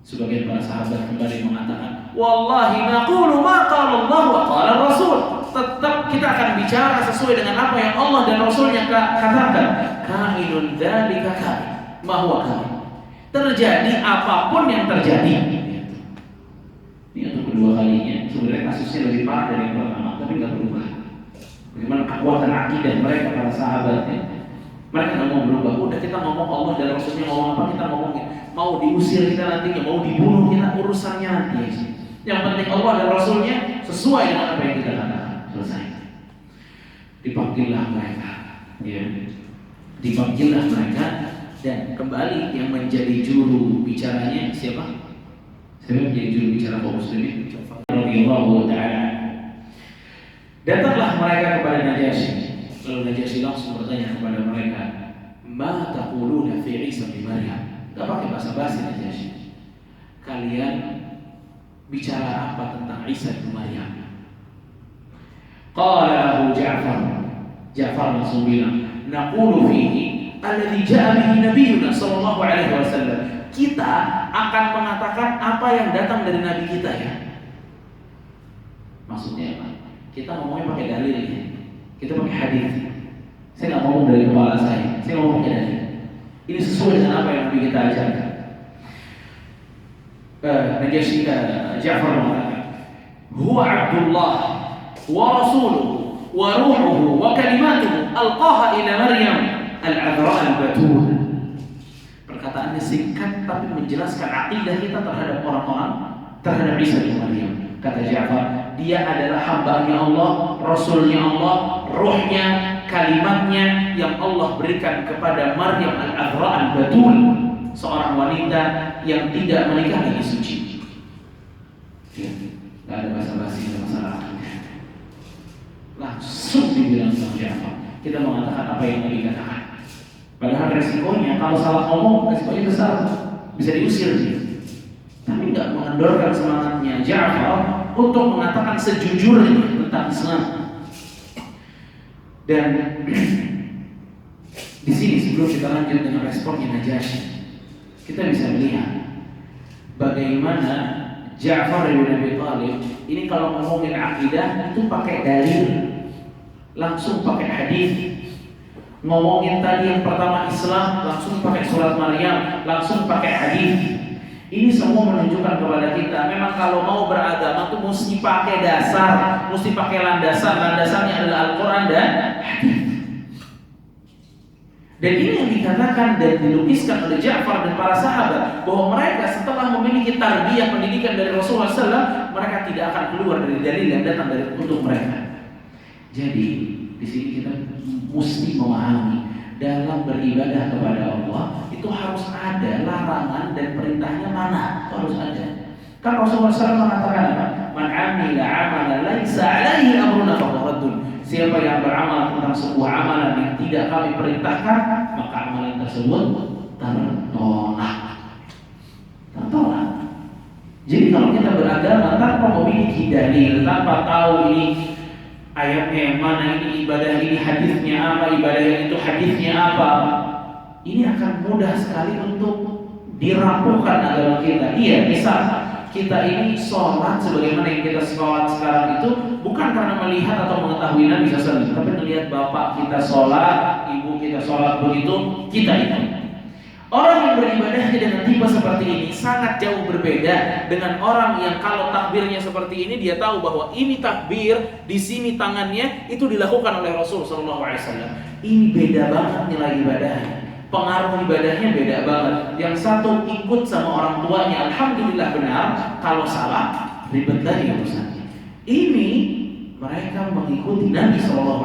Sebagian para sahabat kembali mengatakan, wallahi naqulu ma qala Allah wa qala Rasul. Tetap kita akan bicara sesuai dengan apa yang Allah dan Rasulnya katakan. Kainun dzalika kain, ma huwa kain. Terjadi apapun yang terjadi. Ini untuk kedua kalinya. Sebenarnya kasusnya lebih parah dari yang pertama, tapi nggak berubah. Bagaimana kekuatan akidah mereka para sahabatnya? Mereka nggak mau berubah. Udah kita ngomong Allah dan Rasulnya ngomong apa kita ngomongin. Mau diusir kita nantinya, mau dibunuh kita, urusannya nanti. Yang penting Allah dan Rasulnya sesuai dengan apa yang kita katakan. Selesai. Dipanggillah mereka, ya. Dipanggillah mereka dan kembali yang menjadi juru bicaranya siapa? Siapa menjadi juru bicara kaum muslimin? Radhiyallahu ta'ala. Datanglah mereka kepada Najasyi. Lalu Najasyi langsung bertanya kepada mereka, "Ma taquluna fi Isa bin Maryam?" Enggak pakai bahasa basi Najasyi. Kalian bicara apa tentang Isa bin Maryam? Qala lahu Ja'far. Ja'far langsung bilang, "Naqulu fihi alladhi ja'a bihi nabiyyuna sallallahu alaihi wasallam." Kita akan mengatakan apa yang datang dari nabi kita, ya. Maksudnya apa? Kita ngomongnya pakai dalil, ya. Kita pakai hadis. Saya nggak ngomong dari kepala saya ngomong pakai dalil. Ini sesuai dengan apa yang nabi kita ajarkan. Najasyi Ja'far mengatakan, "Huwa Abdullah wa rasuluhu wa ruhuhu wa kalimatuhu alqaha ila Maryam al-'adra al-batul." Perkataannya singkat tapi menjelaskan akidah kita terhadap orang-orang, terhadap Isa bin Maryam. Kata Ja'far, dia adalah hamba-Nya Allah, Rasulnya Allah, ruhnya, kalimatnya yang Allah berikan kepada Maryam al-'adra al-batul, seorang wanita yang tidak menikah lagi suci. Ya, tidak ada basa-basi dalam masalah akidah. Langsung dibilang sama Ja'far, kita mengatakan apa yang Nabi katakan. Padahal resikonya kalau salah ngomong, resikonya besar, bisa diusir dia. tapi nggak mengendorkan semangatnya Ja'far untuk mengatakan sejujurnya tentang Islam. Dan di sini sebelum kita lanjut dengan responnya Najasyi, kita bisa melihat bagaimana Ja'far bin Abi Thalib ini kalau ngomongin akidah itu pakai dalil, langsung pakai hadis. Ngomongin tadi yang pertama Islam, langsung pakai surat Maryam, langsung pakai hadis. Ini semua menunjukkan kepada kita, memang kalau mau beragama tuh mesti pakai dasar, mesti pakai landasan. Landasannya adalah Al-Quran dan hadis. Dan ini yang dikatakan dan dilukiskan oleh Ja'far dan para sahabat, bahwa mereka setelah memiliki tarbiyah pendidikan dari Rasulullah SAW, mereka tidak akan keluar dari dalil yang datang dari untuk mereka. Jadi di sini kita mesti memahami dalam beribadah kepada Allah itu harus ada larangan dan perintahnya mana, itu harus ada. Kan Rasulullah SAW mengatakan apa? Man 'amila 'amalan laisa 'alaihi amruna fahuwa raddun. Siapa yang beramal tentang sebuah amalan yang tidak kami perintahkan, maka amalan tersebut tertolak. Tertolak. Jadi kalau kita beragama tanpa memiliki dalil, tanpa tahu ini ayatnya yang mana, ini ibadah ini hadisnya apa, ibadah yang itu hadisnya apa, ini akan mudah sekali untuk dirampungkan agama kita. Iya, misal kita ini sholat sebagaimana yang kita sholat sekarang itu bukan karena melihat atau mengetahui Nabi SAW, tapi melihat bapak kita sholat, ibu kita sholat begitu, kita ikut. Orang yang beribadahnya dengan tipe seperti ini sangat jauh berbeda dengan orang yang kalau takbirnya seperti ini, dia tahu bahwa ini takbir, di sini tangannya itu dilakukan oleh Rasul SAW. Ini beda banget nilai ibadahnya. Pengaruh ibadahnya beda banget. Yang satu ikut sama orang tuanya, alhamdulillah benar. Kalau salah, ribet lagi urusannya. Ini mereka mengikuti Nabi SAW.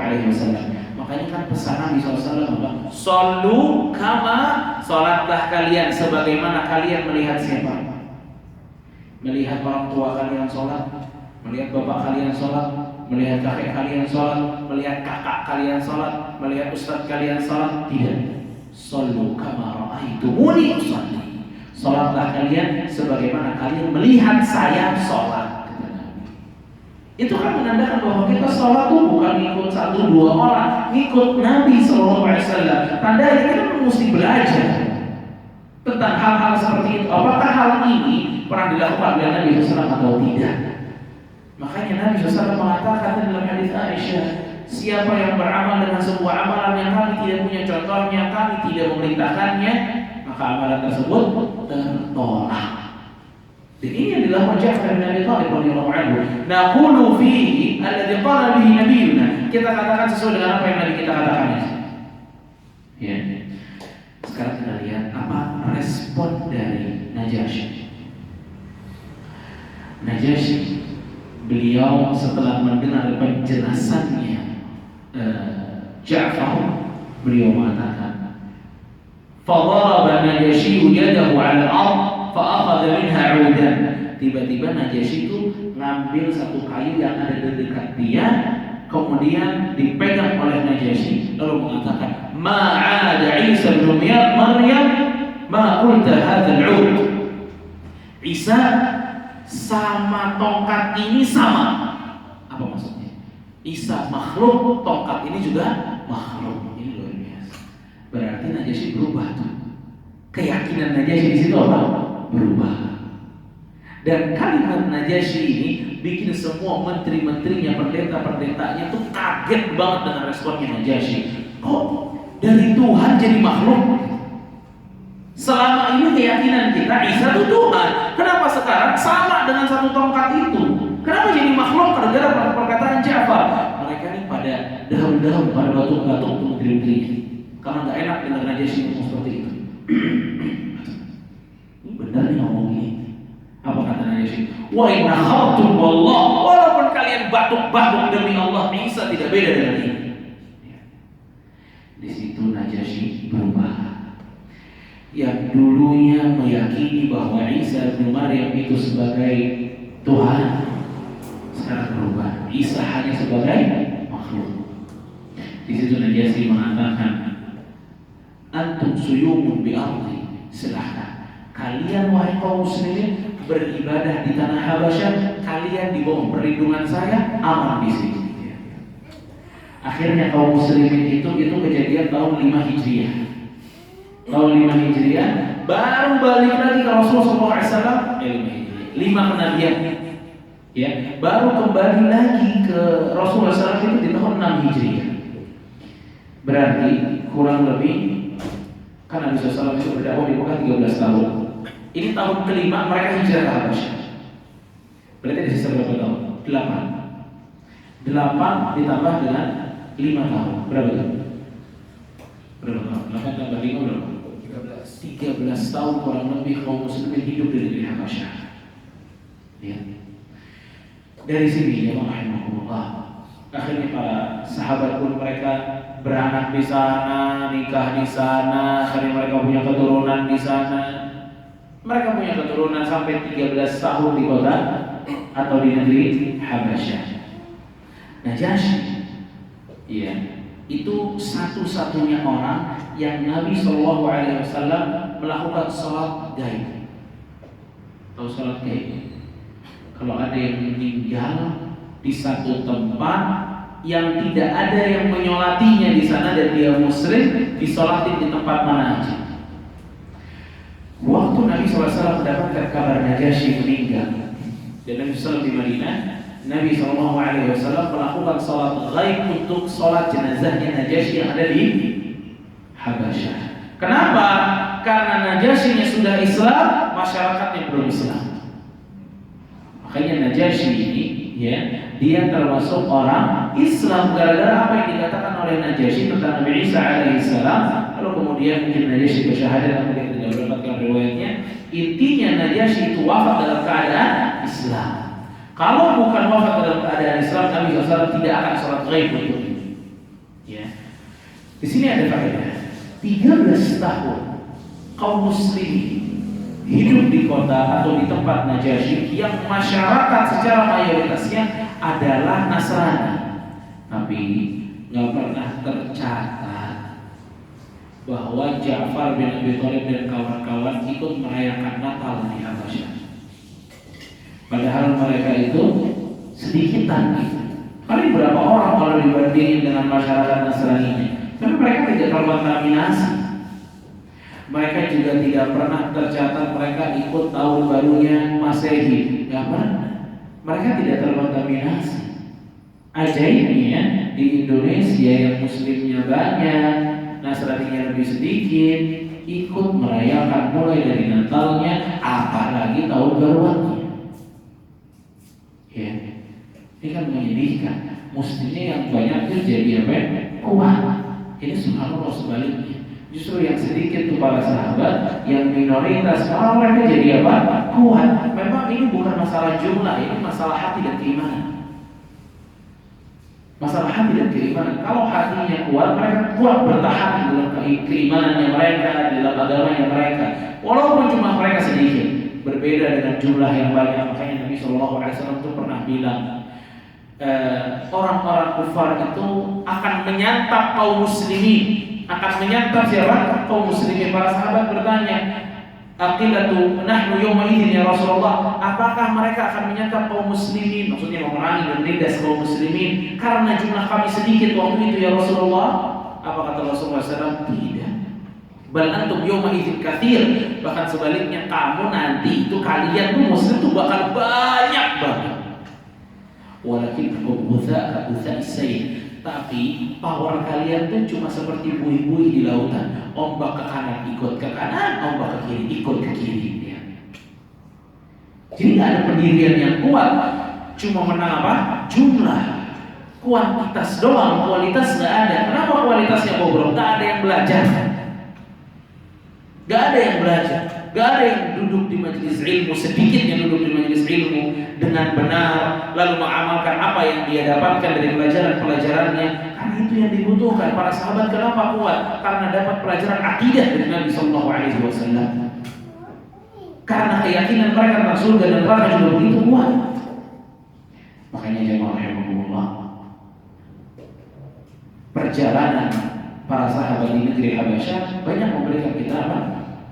Makanya kan pesan Nabi SAW, "Shollu kama sholatlah kalian sebagaimana kalian melihat siapa." Melihat orang tua kalian sholat, melihat bapak kalian sholat, melihat kakek kalian sholat, melihat kakak kalian sholat, melihat ustadz kalian sholat. Tidak. Shollu kama ra'aitumuni usolli. Sholatlah kalian sebagaimana kalian melihat saya sholat. Itu kan menandakan bahwa kita sholat itu bukan ngikut satu dua orang, ngikut Nabi SAW. Tandanya kita mesti belajar tentang hal-hal seperti itu. Apakah hal ini pernah dilakukan oleh Nabi SAW atau tidak? Makanya Nabi SAW mengatakan dalam hadis Aisyah, siapa yang beramal dengan sebuah amalan yang kami tidak punya contohnya, kami tidak memerintahkannya, maka amalan tersebut tertolak. Dan ini yang dilakukan Ja'far bin Abi Thalib radhiyallahu anhu. Naqulu fihi alladhi qala bihi nabiyuna. Kita katakan sesuai dengan apa yang Nabi kita katakan. Ya. Sekarang kita lihat apa respon dari Najasyi. Najasyi, beliau setelah mendengar penjelasannya Ja'far, beliau mengatakan, "Fadaraba Najasyi yadahu 'ala al-ard fa'akhadha minha 'udan." Tiba-tiba Najasyi itu ngambil satu kayu yang ada di dekat dia, kemudian dipegang oleh Najasyi, lalu mengatakan, "Ma'ada Isa bin Maryam ma qulta hadzal 'ud." Isa sama tongkat ini sama. Apa maksudnya? Isa makhluk, tongkat ini juga makhluk. Ini luar biasa. Berarti Najasyi berubah tuh. Keyakinan Najasyi di situ apa? Berubah. Dan kalimat Najasyi ini bikin semua menteri-menterinya, pendeta-pendetanya tuh kaget banget dengan responnya Najasyi. Kok dari Tuhan jadi makhluk? Selama ini keyakinan kita Isa itu Tuhan. Kenapa sekarang sama dengan satu tongkat itu? Kenapa jadi makhluk? Gara-gara perkataan Ja'far. Mereka ini pada daun-daun, pada batuk-batuk untuk menteri-menterinya. Karena nggak enak dengar Najasyi ngomong seperti itu. Ini benar nih ngomong ini. Apa kata Najasyi? Wa inna khartum wallah. Walaupun kalian batuk-batuk demi Allah, Isa tidak beda dengan ini. Di situ Najasyi berubah. Yang dulunya meyakini bahwa Isa bin Maryam itu sebagai Tuhan, sekarang berubah. Isa hanya sebagai makhluk. Di situ Najasyi mengatakan, "Antum suyumun bi ardi." Silahkan kalian wahai kaum muslimin beribadah di tanah Habasyah, kalian di bawah perlindungan saya, aman di sini. Akhirnya kaum muslimin itu kejadian tahun 5 Hijriah. Tahun 5 Hijriah baru balik lagi ke Rasulullah SAW. 5 kenabian. Ya, baru kembali lagi ke Rasulullah SAW itu di tahun 6 Hijriah. Berarti kurang lebih kan Nabi SAW itu berdakwah di Mekah 13 tahun. Ini tahun kelima mereka hijrah ke Habasyah. Berarti ada sisa berapa tahun? 8 ditambah dengan 5 tahun. Berapa tahun? 8 tambah 5 berapa? 13 tahun kurang lebih kaum muslimin hidup di negeri Habasyah. Ya. Dari sini ya rahimahullah. Akhirnya para sahabat pun mereka beranak di sana, nikah di sana, akhirnya mereka punya keturunan di sana. Mereka punya keturunan sampai 13 tahun di kota atau di negeri Habasyah. Najasyi, iya, itu satu-satunya orang yang Nabi SAW melakukan sholat gaib. Tahu sholat gaib? Kalau ada yang meninggal di satu tempat yang tidak ada yang menyolatinya di sana dan dia musyrik, disolatin di tempat mana aja. Waktu Nabi SAW mendapatkan kabar Najasyi meninggal dan Nabi SAW di Madinah, Nabi SAW melakukan sholat gaib untuk sholat jenazahnya Najasyi yang ada di Habasyah. Kenapa? Karena Najasyinya sudah Islam, masyarakatnya belum Islam. Makanya Najasyi ini, ya, dia termasuk orang Islam gara-gara apa yang dikatakan oleh Najasyi tentang Nabi Isa alaihissalam. Lalu kemudian mungkin Najasyi bersyahadat, kemudian tidak mendapatkan riwayatnya. Intinya Najasyi itu wafat dalam keadaan Islam. Kalau bukan wafat dalam keadaan Islam, Nabi SAW tidak akan sholat gaib untuk ini. Ya. Di sini ada faedah. 13 tahun kaum muslimin hidup di kota atau di tempat Najasyi yang masyarakat secara mayoritasnya adalah Nasrani, tapi nggak pernah tercatat bahwa Ja'far bin Abi Thalib dan kawan-kawan ikut merayakan Natal di Habasyah. Padahal mereka itu sedikitan gitu. Paling berapa orang kalau dibandingin dengan masyarakat Nasrani-nya. Tapi mereka tidak terkontaminasi. Mereka juga tidak pernah tercatat mereka ikut tahun barunya Masehi. Nggak pernah. Mereka tidak terkontaminasi. Ajaibnya di Indonesia yang muslimnya banyak, Nasraninya lebih sedikit, ikut merayakan mulai dari Natalnya, apalagi tahun baruannya. Ya, ini kan menyedihkan. Muslimnya yang banyak itu jadi apa? Kuat. Ini subhanallah sebaliknya. Justru yang sedikit itu para sahabat, yang minoritas malah mereka jadi apa? Kuat. Memang ini bukan masalah jumlah, ini masalah hati dan keimanan. Masalah hati dan keimanan. Kalau hatinya kuat, mereka kuat bertahan dalam keimanannya mereka, dalam agamanya mereka. Walaupun cuma mereka sedikit, berbeda dengan jumlah yang banyak. Makanya Nabi SAW itu pernah bilang, orang-orang kufar itu akan menyantap kaum muslimin. Akan menyantap siapa? Kaum muslimin. Para sahabat bertanya, aqilatu nahnu yawma idzin ya Rasulullah, apakah mereka akan menyantap kaum muslimin? Maksudnya memerangi dan menindas kaum muslimin karena jumlah kami sedikit waktu itu ya Rasulullah. Apa kata Rasulullah SAW? Tidak. Bal antum yawma idzin katsir. Bahkan sebaliknya, kamu nanti itu kalian tuh muslim tuh bakal banyak banget. Walakin kubutha isai. Tapi power kalian tuh cuma seperti buih-buih di lautan. Ombak ke kanan ikut ke kanan, ombak ke kiri ikut ke kiri. Ya. Jadi nggak ada pendirian yang kuat, cuma menang apa? Jumlah, kuantitas doang, kualitas nggak ada. Kenapa kualitasnya bobrok? Nggak ada yang belajar, nggak ada yang belajar, nggak ada yang duduk di majelis ilmu, sedikit yang duduk di majelis ilmu dengan benar, lalu mengamalkan apa yang dia dapatkan dari pelajaran-pelajarannya. Karena itu yang dibutuhkan. Para sahabat kenapa kuat? Karena dapat pelajaran akidah dari Nabi SAW. Karena keyakinan mereka tentang surga dan neraka juga begitu kuat. Makanya jemaah rahimahumullah, perjalanan para sahabat di negeri Habasyah banyak memberikan kita apa?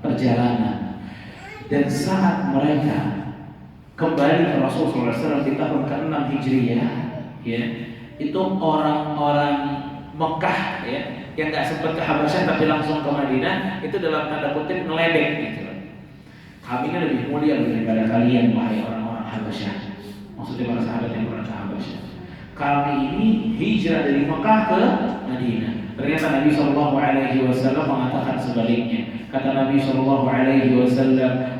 Perjalanan. Dan saat mereka kembali ke Rasulullah SAW di tahun ke-6 Hijriah, ya, itu orang-orang Mekah, ya, yang nggak sempat ke Habasyah tapi langsung ke Madinah, itu dalam tanda kutip ngeledek gitu. Kami ini lebih mulia daripada kalian, wahai orang-orang Habasyah. Maksudnya para sahabat yang pernah ke Habasyah. Kami ini hijrah dari Mekah ke Madinah. Ternyata Nabi SAW mengatakan sebaliknya. Kata Nabi SAW,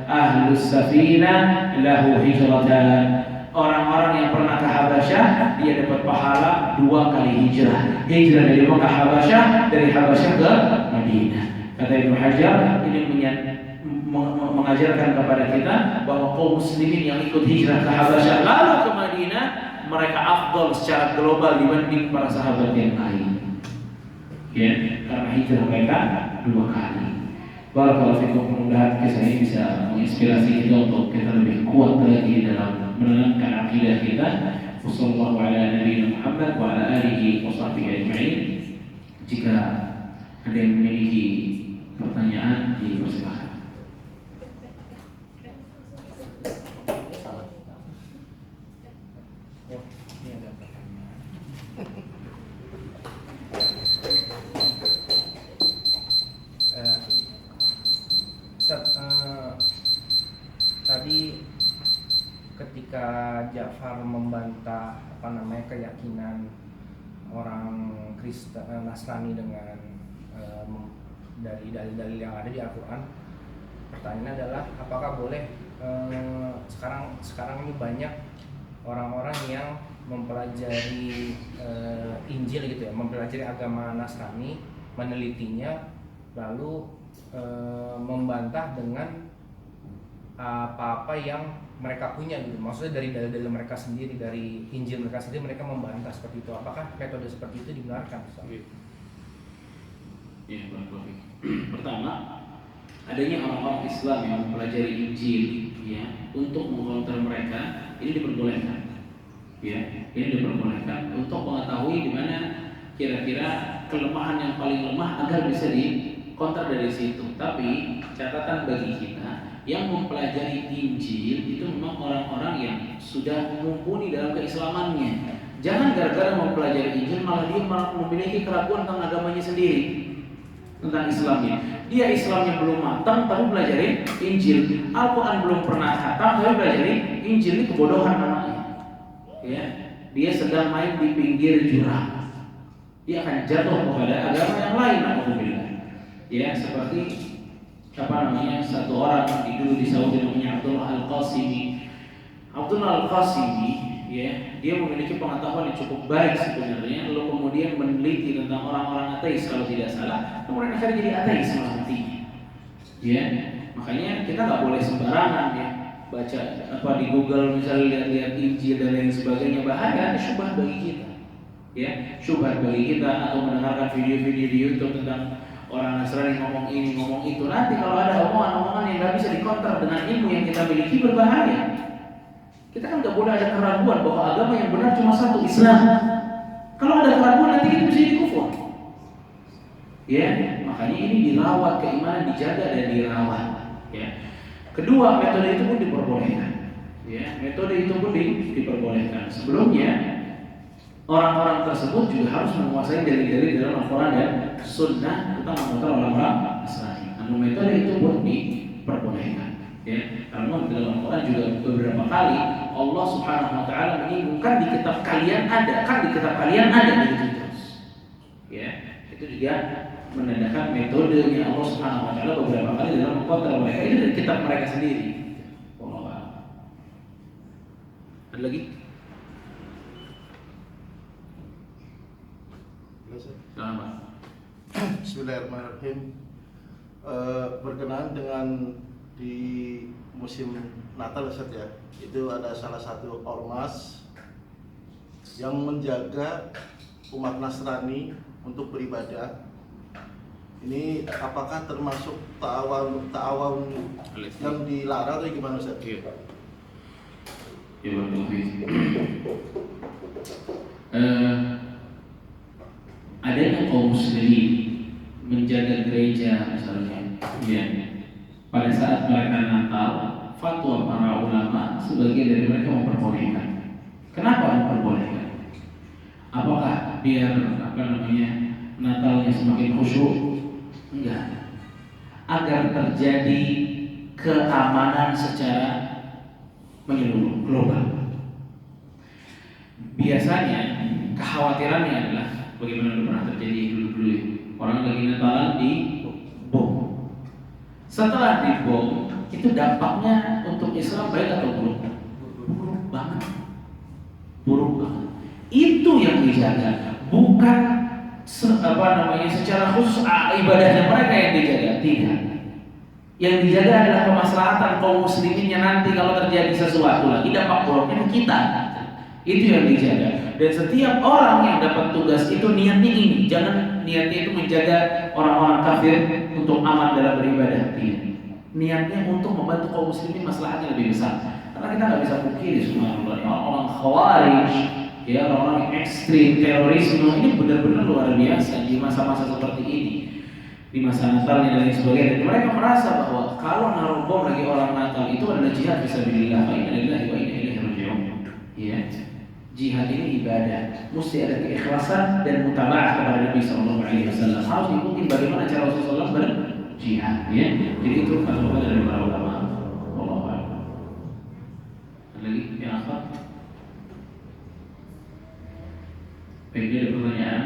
ahlus safinah lahu hijratan. Orang-orang yang pernah ke Habasyah, dia dapat pahala 2 kali hijrah. Hijrah dari Mekah Habasyah, dari Habasyah ke Madinah. Kata Ibnu Hajar, ini mengajarkan kepada kita bahwa kaum muslimin yang ikut hijrah ke Habasyah lalu ke Madinah, mereka afdal secara global dibanding para sahabat yang lain. Ya, karena hijrah mereka 2 kali. Barakallahu fikum, mudah-mudahan kisah ini bisa menginspirasi kita untuk kita lebih kuat lagi dalam menanamkan akidah kita. Wassallallahu ala nabiyina Muhammad wa ala alihi wa sahbihi ajma'in. Jika ada yang memiliki pertanyaan, dipersilakan. Tadi ketika Ja'far membantah keyakinan orang Kristen Nasrani dengan dari dalil-dalil yang ada di Al-Quran, pertanyaannya adalah apakah boleh sekarang ini banyak orang-orang yang mempelajari Injil gitu ya, mempelajari agama Nasrani, menelitinya, lalu membantah dengan apa-apa yang mereka punya gitu. Maksudnya dari dalil-dalil mereka sendiri, dari Injil mereka sendiri, mereka membantah seperti itu. Apakah metode seperti itu dibenarkan? Ya, pertama, adanya orang-orang Islam yang mempelajari Injil, ya, untuk mengkonter mereka, ini diperbolehkan. Ya, ini diperbolehkan untuk mengetahui di mana kira-kira kelemahan yang paling lemah agar bisa dikonter dari situ. Tapi catatan bagi kita, yang mempelajari Injil itu memang orang-orang yang sudah mumpuni dalam keislamannya. Jangan gara-gara mempelajari Injil malah dia memiliki keraguan tentang agamanya sendiri, tentang Islamnya. Dia Islamnya belum matang tapi pelajari Injil. Al-Quran belum pernah khatam tapi pelajari Injil, ini kebodohan namanya. Ya, dia sedang main di pinggir jurang. Dia akan jatuh kepada agama yang lain. Alhamdulillah. Ya, seperti satu orang dulu di Saudi namanya Abdullah Al-Qasimi. Abdullah Al-Qasimi, ya, dia memiliki pengetahuan yang cukup baik sebenarnya. Lalu kemudian meneliti tentang orang-orang ateis kalau tidak salah, kemudian akhirnya jadi ateis malah nantinya. Ya, makanya kita nggak boleh sembarangan ya baca di Google misalnya lihat-lihat Injil dan lain sebagainya, bahaya, syubhat bagi kita. Ya, syubhat bagi kita, atau mendengarkan video-video di YouTube tentang orang Nasrani ngomong ini, ngomong itu. Nanti kalau ada omongan-omongan yang nggak bisa dikonter dengan ilmu yang kita miliki, berbahaya. Kita kan nggak boleh ada keraguan bahwa agama yang benar cuma satu, Islam. Kalau ada keraguan nanti kita bisa dikufur. Ya, makanya ini dirawat, keimanan dijaga dan dirawat. Ya. Kedua, metode itu pun diperbolehkan. Ya, metode itu pun diperbolehkan. Sebelumnya orang-orang tersebut juga harus menguasai dalil-dalil dalam Al-Quran dan Sunnah tentang orang-orang Nasrani. Namun metode itu pun diperbolehkan. Ya, karena dalam Al-Quran juga beberapa kali Allah Subhanahu Wa Taala menyinggung di kitab kalian ada, di kitab kalian ada gitu terus. Ya, itu juga menandakan metodenya Allah Subhanahu Wa Taala beberapa kali dalam Al-Quran mereka itu dari kitab mereka sendiri. Allah. Ada lagi? Selamat. Bismillahirrahmanirrahim. Berkenaan dengan di musim Natal, Ustaz, ya, itu ada salah satu ormas yang menjaga umat Nasrani untuk beribadah. Ini apakah termasuk ta'awun yang dilarang atau gimana, Ustaz? Ya, adanya kaum muslimin menjaga gereja misalnya, ya, pada saat mereka Natal, fatwa para ulama, sebagian dari mereka memperbolehkan. Kenapa memperbolehkan? Apakah biar Natalnya semakin khusyuk? Enggak. Agar terjadi keamanan secara menyeluruh global. Biasanya kekhawatirannya adalah bagaimana pernah terjadi dulu orang lagi Natalan di bom. Setelah di bom, itu dampaknya untuk Islam baik atau buruk? Buruk banget. Buruk banget. Itu yang dijaga, bukan secara khusus ibadahnya mereka yang dijaga, tidak. Yang dijaga adalah kemaslahatan kaum musliminnya nanti kalau terjadi sesuatu lagi dampak buruknya kita. Itu yang dijaga. Dan setiap orang yang dapat tugas itu niatnya ini, jangan niatnya itu menjaga orang-orang kafir untuk aman dalam beribadah. Tidak. Niatnya untuk membantu kaum muslimin, maslahatnya lebih besar. Karena kita nggak bisa pungkiri subhanallah, orang khawarij, ya orang-orang ekstrim terorisme ini benar-benar luar biasa di masa-masa seperti ini, di masa Natal dan lain sebagainya. Dan mereka merasa bahwa kalau naruh bom lagi orang Natal itu adalah jihad fisabilillah, fa inna lillahi wa inna ilaihi raji'un. Ya, jihad ini ibadah, mesti ada keikhlasan dan mutaba'ah kepada Nabi sallallahu alaihi wasallam. Harus diikuti bagaimana cara Rasulullah berjihad, ya. Jadi itu fatwa dari para ulama. Wallahu a'lam. Lagi yang apa? Baik, ada pertanyaan,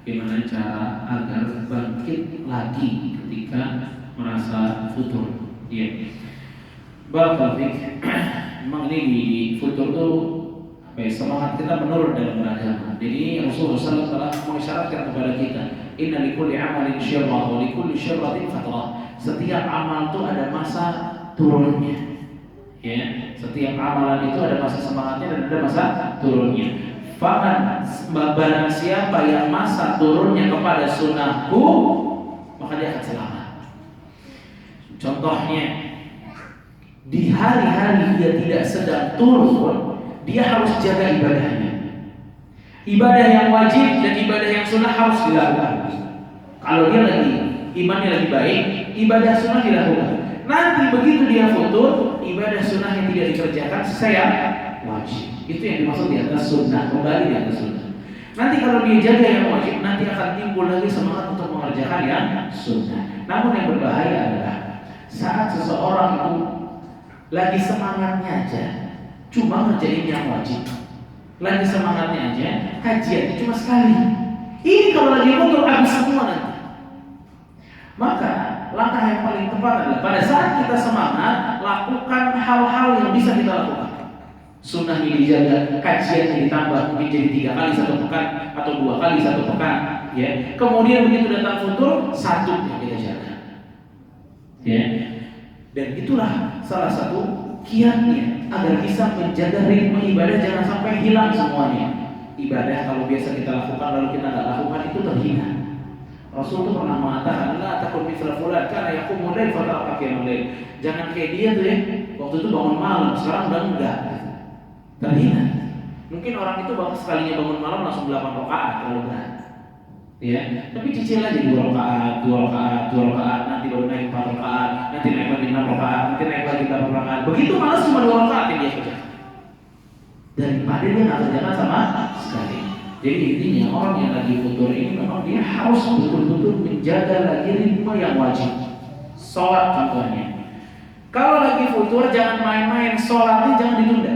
bagaimana cara agar bangkit lagi ketika merasa futur? Ya, barakallahu. Memang ini di futur tuh semangat kita menurun dalam beragama. Jadi Rasulullah SAW telah mengisyaratkan kepada kita, inna likulli amalin syirrah wa likulli syirratin fatrah. Setiap amal itu ada masa turunnya. Ya, setiap amalan itu ada masa semangatnya dan ada masa turunnya. Faman, barang siapa yang masa turunnya kepada sunnahku, maka dia akan selamat. Contohnya, di hari-hari dia tidak sedang turun, dia harus jaga ibadahnya. Ibadah yang wajib dan ibadah yang sunnah harus dilakukan. Kalau dia lagi imannya lagi baik, ibadah sunnah dilakukan. Nanti begitu dia futur, ibadah sunnah yang tidak dikerjakan saya wajib. Itu yang dimaksud di atas sunnah, kembali di atas sunnah. Nanti kalau dia jaga yang wajib, nanti akan timbul lagi semangat untuk mengerjakan yang sunnah. Namun yang berbahaya adalah saat seseorang itu lagi semangatnya aja cuma ngerjain yang wajib, lagi semangatnya aja kajiannya cuma sekali. Ini kalau lagi futur habis semua nanti. Maka langkah yang paling tepat adalah pada saat kita semangat, lakukan hal-hal yang bisa kita lakukan. Sunnah ini dijaga, kajian ditambah mungkin jadi 3 kali 1 pekan atau 2 kali 1 pekan. Ya. Kemudian begitu datang futur, 1 yang kita jaga. Ya. Dan itulah salah satu kiatnya agar bisa menjaga ritme ibadah jangan sampai hilang semuanya. Ibadah kalau biasa kita lakukan lalu kita nggak lakukan itu terhina. Rasul itu pernah mengatakan, la takun mithla fulan kana yaqumu lail fa taraka qiyamul lail. Jangan kayak dia tuh ya, waktu itu bangun malam, sekarang udah enggak. Terhina. Mungkin orang itu bakal sekalinya bangun malam langsung 8 rakaat kalau berat. Ya, tapi cicil aja 2 rakaat, 2 rakaat, 2 rakaat, nanti baru naik 4 rakaat, nanti naik lagi 6 rakaat, nanti naik lagi 8 rakaat. Begitu malas cuma 2 rakaat yang dia kerjakan. Daripada dia nggak kerjakan sama sekali. Jadi intinya orang yang lagi futur ini memang dia harus betul-betul menjaga lagi ritme yang wajib. Sholat contohnya. Kalau lagi futur jangan main-main, sholatnya jangan ditunda.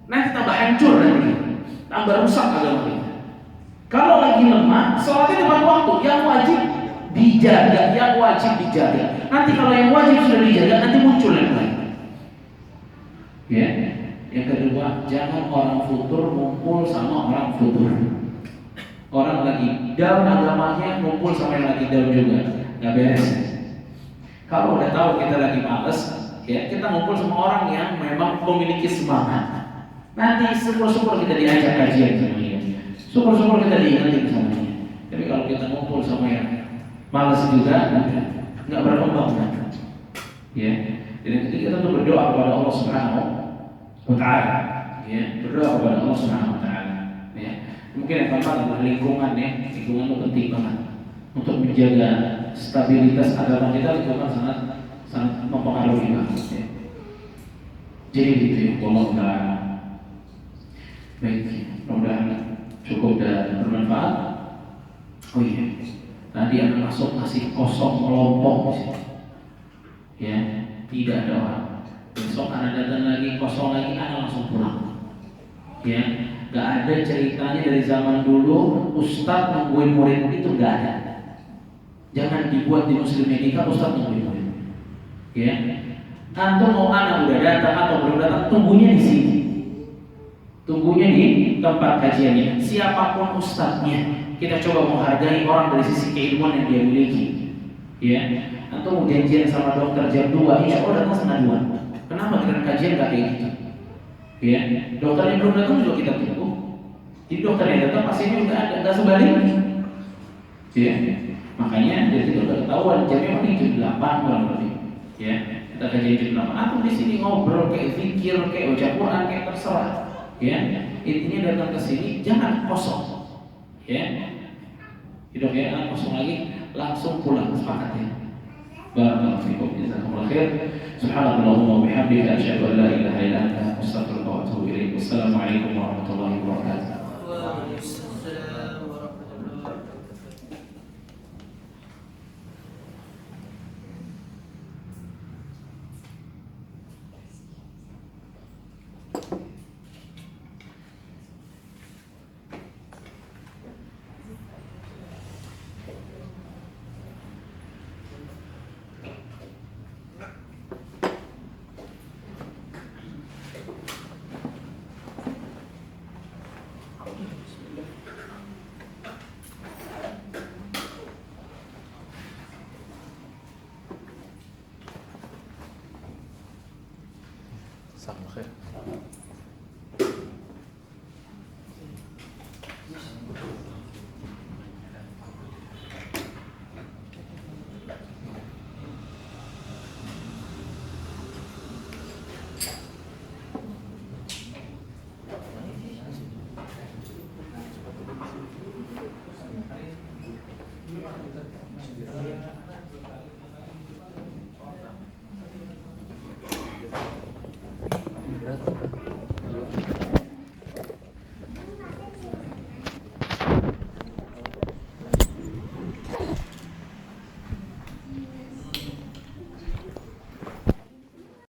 Nanti tambah hancur nanti, tambah rusak agama kita. Kalau lagi lemah, sholatnya tepat waktu. Yang wajib dijaga, yang wajib dijaga. Nanti kalau yang wajib sudah dijaga, nanti muncul yang lain. Ya. Yang kedua, jangan orang futur ngumpul sama orang futur. Orang lagi down agamanya ngumpul sama yang lagi down juga, nggak beres. Kalau udah tahu kita lagi males, ya kita ngumpul sama orang yang memang memiliki semangat. Nanti syukur-syukur kita diajak kajian sama dia, syukur-syukur kita diingetin sama dia. Tapi kalau kita ngumpul sama yang males juga, nggak berkembang. Ya, jadi ketika kita tuh berdoa kepada Allah Subhanahu wa Ta'ala, ya, berdoa kepada Allah Subhanahu wa Ta'ala, ya. Mungkin yang pertama adalah lingkungan, ya. Lingkungan itu penting banget untuk menjaga stabilitas agama kita. Lingkungan sangat mempengaruhi banget, ya. Jadi gitu ya, Allah Ta'ala. Baik, mudah-mudahan cukup dan bermanfaat. Oh iya, tadi anak masuk masih kosong kelompok, ya, tidak ada orang. Besok anak datang lagi kosong lagi, anak langsung pulang. Ya, nggak ada ceritanya dari zaman dulu Ustadz nungguin murid itu, nggak ada. Jangan dibuat di Muslim Medica Ustadz nungguin murid. Ya, antum mau anak udah datang atau belum datang, tunggunya di sini. Tunggunya di tempat kajiannya. Siapapun ustadznya, kita coba menghargai orang dari sisi keilmuan yang dia miliki. Ya, atau mau janjian sama dokter jam 2, insya Allah datang setengah 2. Kenapa dengan kajian nggak kayak gitu? Ya, dokter yang belum datang juga kita tunggu. Jadi dokter yang datang pasiennya udah ada, nggak sebaliknya. Ya, makanya dari situ udah ketahuan jamnya paling jam 8 kurang lebih. Ya, kita kajian jam 8. Aku di sini ngobrol kayak zikir, kayak baca Quran, kayak terserah. Ya, intinya datang ke sini jangan kosong. Ya, hidup ya kosong lagi, langsung pulang, sepakat ya. Barakallahu fiikum, jazakumullahu khair. Subhanallahumma wa bihamdika asyhadu an la ilaha illa anta astaghfiruka wa atubu ilaik. Wassalamualaikum warahmatullahi wabarakatuh. Waalaikumsalam warahmatullahi wabarakatuh. Sama khair. Berat.